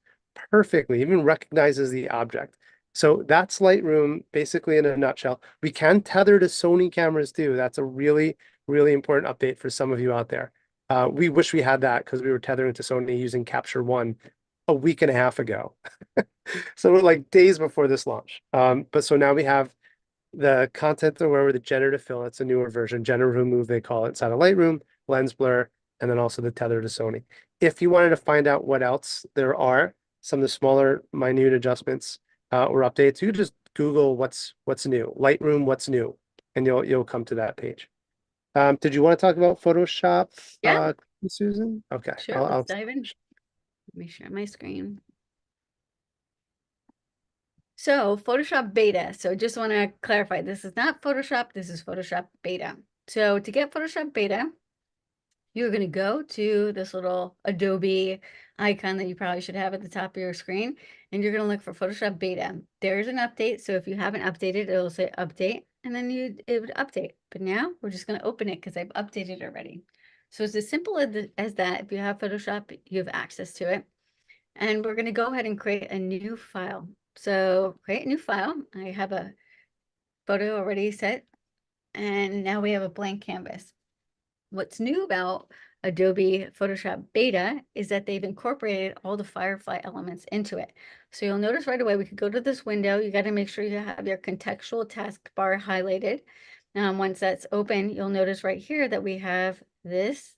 perfectly, even recognizes the object. So that's Lightroom basically in a nutshell. We can tether to Sony cameras too. That's a really, really important update for some of you out there. We wish we had that because we were tethering to Sony using Capture One a week and a half ago. So we're like days before this launch. But so now we have the content where the generative fill, it's a newer version, generative remove, they call it, inside of Lightroom, lens blur, and then also the tether to Sony. If you wanted to find out what else there are, some of the smaller, minute adjustments or updates, you could just Google what's new, Lightroom, what's new, and you'll come to that page. Did you want to talk about Photoshop, Yeah. Susan? Okay, Sure, let's dive in. Let me share my screen. So Photoshop beta. So just want to clarify, this is not Photoshop, this is Photoshop beta. So to get Photoshop beta, you're going to go to this little Adobe icon that you probably should have at the top of your screen, and you're going to look for Photoshop beta. There's an update. So if you haven't updated, it'll say update, and then it would update. But now we're just going to open it because I've updated already. So it's as simple as that. If you have Photoshop, you have access to it. And we're going to go ahead and create a new file. So create a new file. I have a photo already set, and now we have a blank canvas. What's new about Adobe Photoshop Beta is that they've incorporated all the Firefly elements into it. So you'll notice right away, we could go to this window. You got to make sure you have your contextual taskbar highlighted. Once that's open, you'll notice right here that we have this.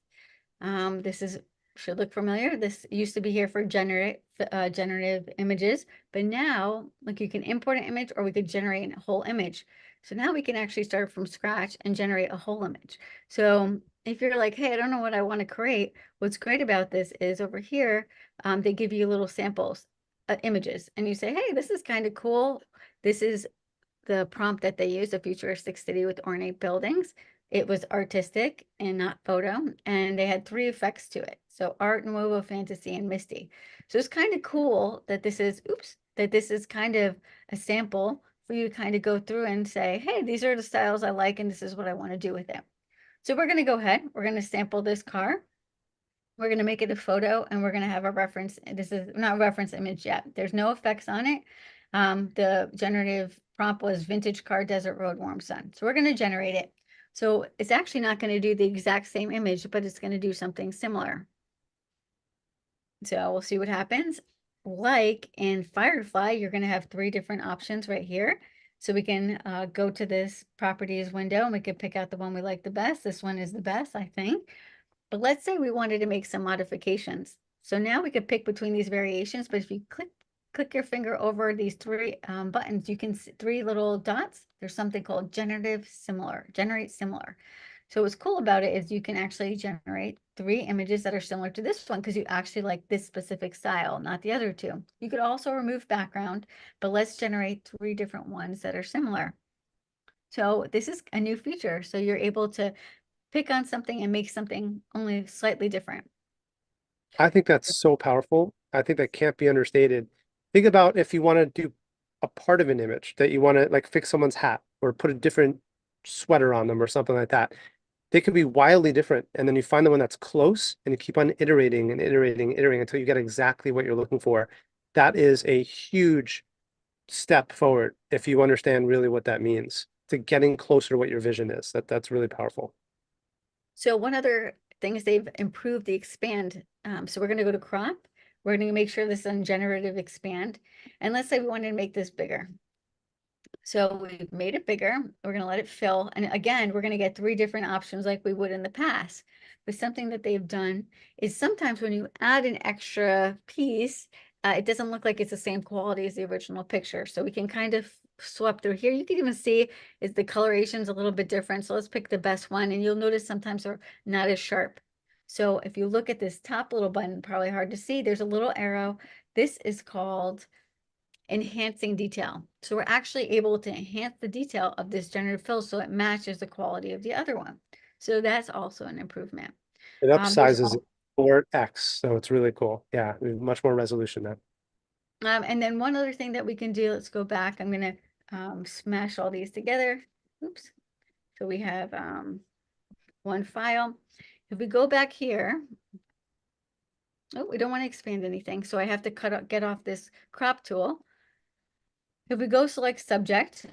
This should look familiar. This used to be here for generative images, but now like you can import an image or we could generate a whole image. So now we can actually start from scratch and generate a whole image. So if you're like, hey, I don't know what I want to create, what's great about this is over here, they give you little samples, images, and you say, hey, this is kind of cool. This is the prompt that they use, a futuristic city with ornate buildings. It was artistic and not photo, and they had 3 effects to it. So art, nuevo, fantasy, and misty. So it's kind of cool that this is, that this is kind of a sample for you to kind of go through and say, hey, these are the styles I like, and this is what I want to do with it. So we're going to go ahead. We're going to sample this car. We're going to make it a photo, and we're going to have a reference. This is not a reference image yet. There's no effects on it. The generative prompt was vintage car, desert road, warm sun. So we're going to generate it. So it's actually not going to do the exact same image, but it's going to do something similar. So we'll see what happens. Like in Firefly, you're going to have 3 different options right here. So we can go to this properties window and we can pick out the one we like the best. This one is the best, I think. But let's say we wanted to make some modifications. So now we could pick between these variations, but if you click your finger over these 3 buttons, you can see 3 little dots. There's something called generate similar. So what's cool about it is you can actually generate 3 images that are similar to this one because you actually like this specific style, not the other 2. You could also remove background, but let's generate 3 different ones that are similar. So this is a new feature. So you're able to pick on something and make something only slightly different. I think that's so powerful. I think that can't be understated. Think about if you want to do a part of an image that you want to like fix someone's hat or put a different sweater on them or something like that. They could be wildly different. And then you find the one that's close and you keep on iterating and iterating until you get exactly what you're looking for. That is a huge step forward if you understand really what that means to getting closer to what your vision is. That's really powerful. So one other thing is they've improved the expand. So we're going to go to crop. We're going to make sure this is on generative expand. And let's say we wanted to make this bigger. So we've made it bigger. We're going to let it fill. And again, we're going to get 3 different options like we would in the past. But something that they've done is sometimes when you add an extra piece, it doesn't look like it's the same quality as the original picture. So we can kind of swap through here. You can even see is the coloration's a little bit different. So let's pick the best one. And you'll notice sometimes they're not as sharp. So if you look at this top little button, probably hard to see, there's a little arrow. This is called enhancing detail. So we're actually able to enhance the detail of this generative fill so it matches the quality of the other one. So that's also an improvement. It upsizes it 4x, so it's really cool. Yeah, much more resolution now. And then one other thing that we can do, let's go back. I'm going to smash all these together. Oops. So we have one file. If we go back here, oh, we don't want to expand anything. So I have to get off this crop tool. If we go select subject,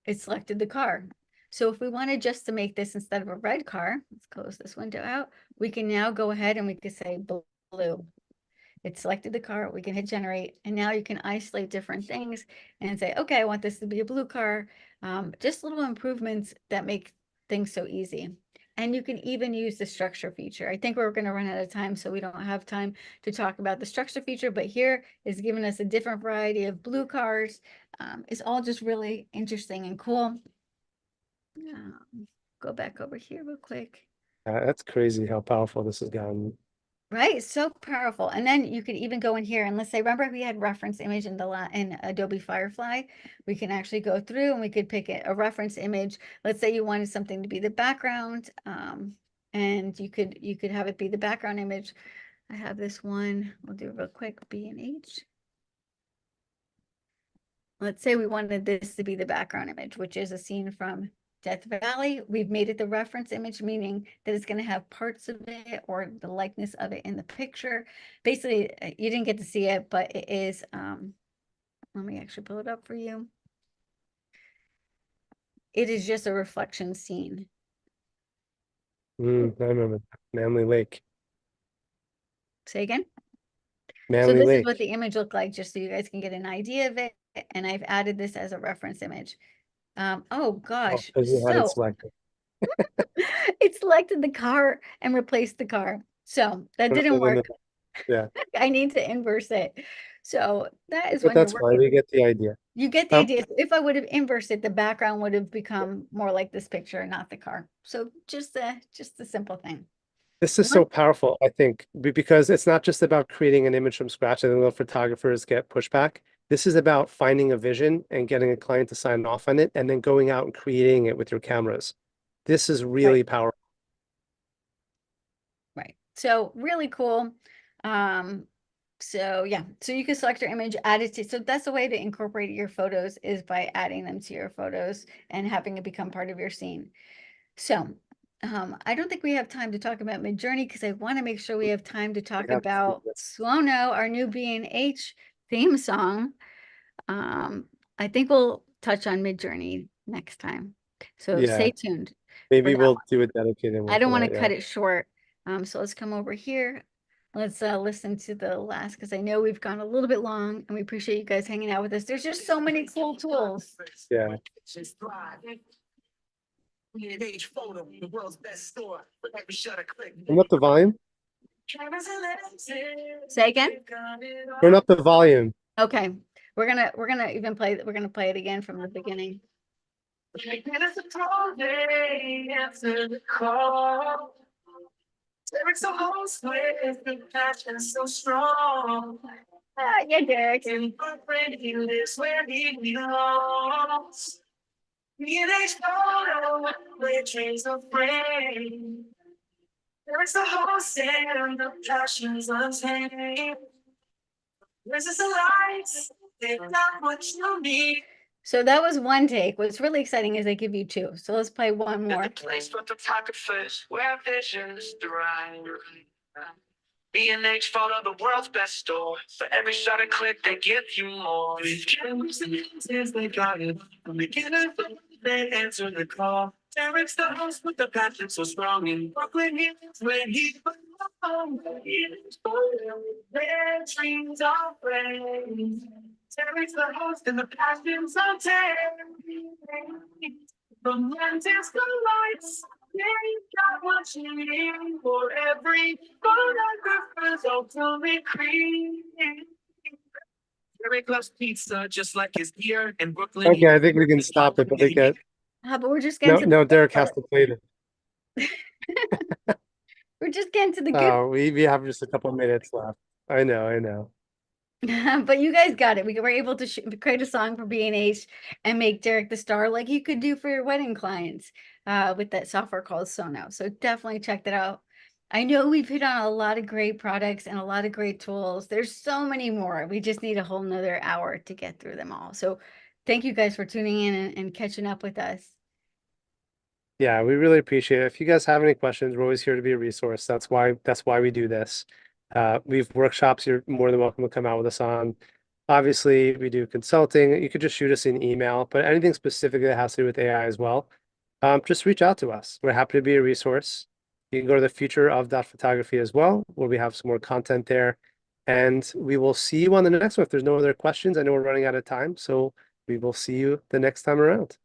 it selected the car. So if we wanted just to make this instead of a red car, let's close this window out. We can now go ahead and we can say blue. It selected the car. We can hit generate. And now you can isolate different things and say, okay, I want this to be a blue car. Just little improvements that make things so easy. And you can even use the structure feature. I think we're going to run out of time, so we don't have time to talk about the structure feature, but here is giving us a different variety of blue cars. It's all just really interesting and cool. Go back over here real quick. That's crazy how powerful this has gotten. Right, so powerful. And then you could even go in here and let's say, remember we had reference image in in Adobe Firefly. We can actually go through and we could pick a reference image. Let's say you wanted something to be the background, and you could have it be the background image. I have this one. We'll do it real quick. B and H. Let's say we wanted this to be the background image, which is a scene from Death Valley. We've made it the reference image, meaning that it's going to have parts of it or the likeness of it in the picture. Basically, you didn't get to see it, but it is, let me actually pull it up for you. It is just a reflection scene. I remember Manly Lake. Say again? Manly So this Lake. is what the image looked like, just so you guys can get an idea of it. And I've added this as a reference image. Oh gosh, You had it so selected. it selected the car and replaced the car. So that didn't work. Yeah. I need to inverse it. So that is But when you're that's fine. working. We get the idea. You get the idea. So if I would have inversed it, the background would have become more like this picture, not the car. So just a simple thing. This is so powerful, I think, because it's not just about creating an image from scratch. I think a lot of photographers get pushback. This is about finding a vision and getting a client to sign off on it and then going out and creating it with your cameras. This is really powerful. Right. So really cool. So yeah, so you can select your image, add it to, so that's the way to incorporate your photos is by adding them to your photos and having it become part of your scene. So I don't think we have time to talk about Midjourney because I want to make sure we have time to talk about Suno, our new B&H theme song. I think we'll touch on Midjourney next time. So stay tuned. Maybe we'll do a dedicated one. I don't want to cut it short. So let's come over here. Let's listen to the last, because I know we've gone a little bit long and we appreciate you guys hanging out with us. There's just so many cool tools. Yeah. Turn up the volume. Say again. Turn up the volume. Okay, we're gonna play it again from the beginning. Yeah, Derek. There's the host and the passions untamed. This is the lights, they're not what you need. So that was one take. What's really exciting is they give you two. So let's play one more. The place for photographers where visions thrive. B&H photo, the world's best store. For every shot and click, they give you more. These cameras and lenses, they got it. From beginning, they answer the call. Derek's the host with the passion so strong in Brooklyn. He's where he belongs. Their dreams are brave. Derek's the host and the passion's on from lenses to lights. They got what you need for every photographer's ultimate creed. Derek loves pizza just like his gear in Brooklyn. Okay, I think we can stop it, but they get But we're just getting no. Derek has to play it. We're just getting to the good. Oh, we have just a couple of minutes left. I know. But you guys got it. We were able to create a song for B&H and make Derek the star like you could do for your wedding clients with that software called Suno. So definitely check that out. I know we've hit on a lot of great products and a lot of great tools. There's so many more. We just need a whole nother hour to get through them all. So thank you guys for tuning in and catching up with us. Yeah, we really appreciate it. If you guys have any questions, we're always here to be a resource. That's why we do this. We have workshops you're more than welcome to come out with us on. Obviously, we do consulting. You could just shoot us an email, but anything specific that has to do with AI as well, just reach out to us. We're happy to be a resource. You can go to the future of photography as well, where we have some more content there. And we will see you on the next one. If there's no other questions, I know we're running out of time, so we will see you the next time around.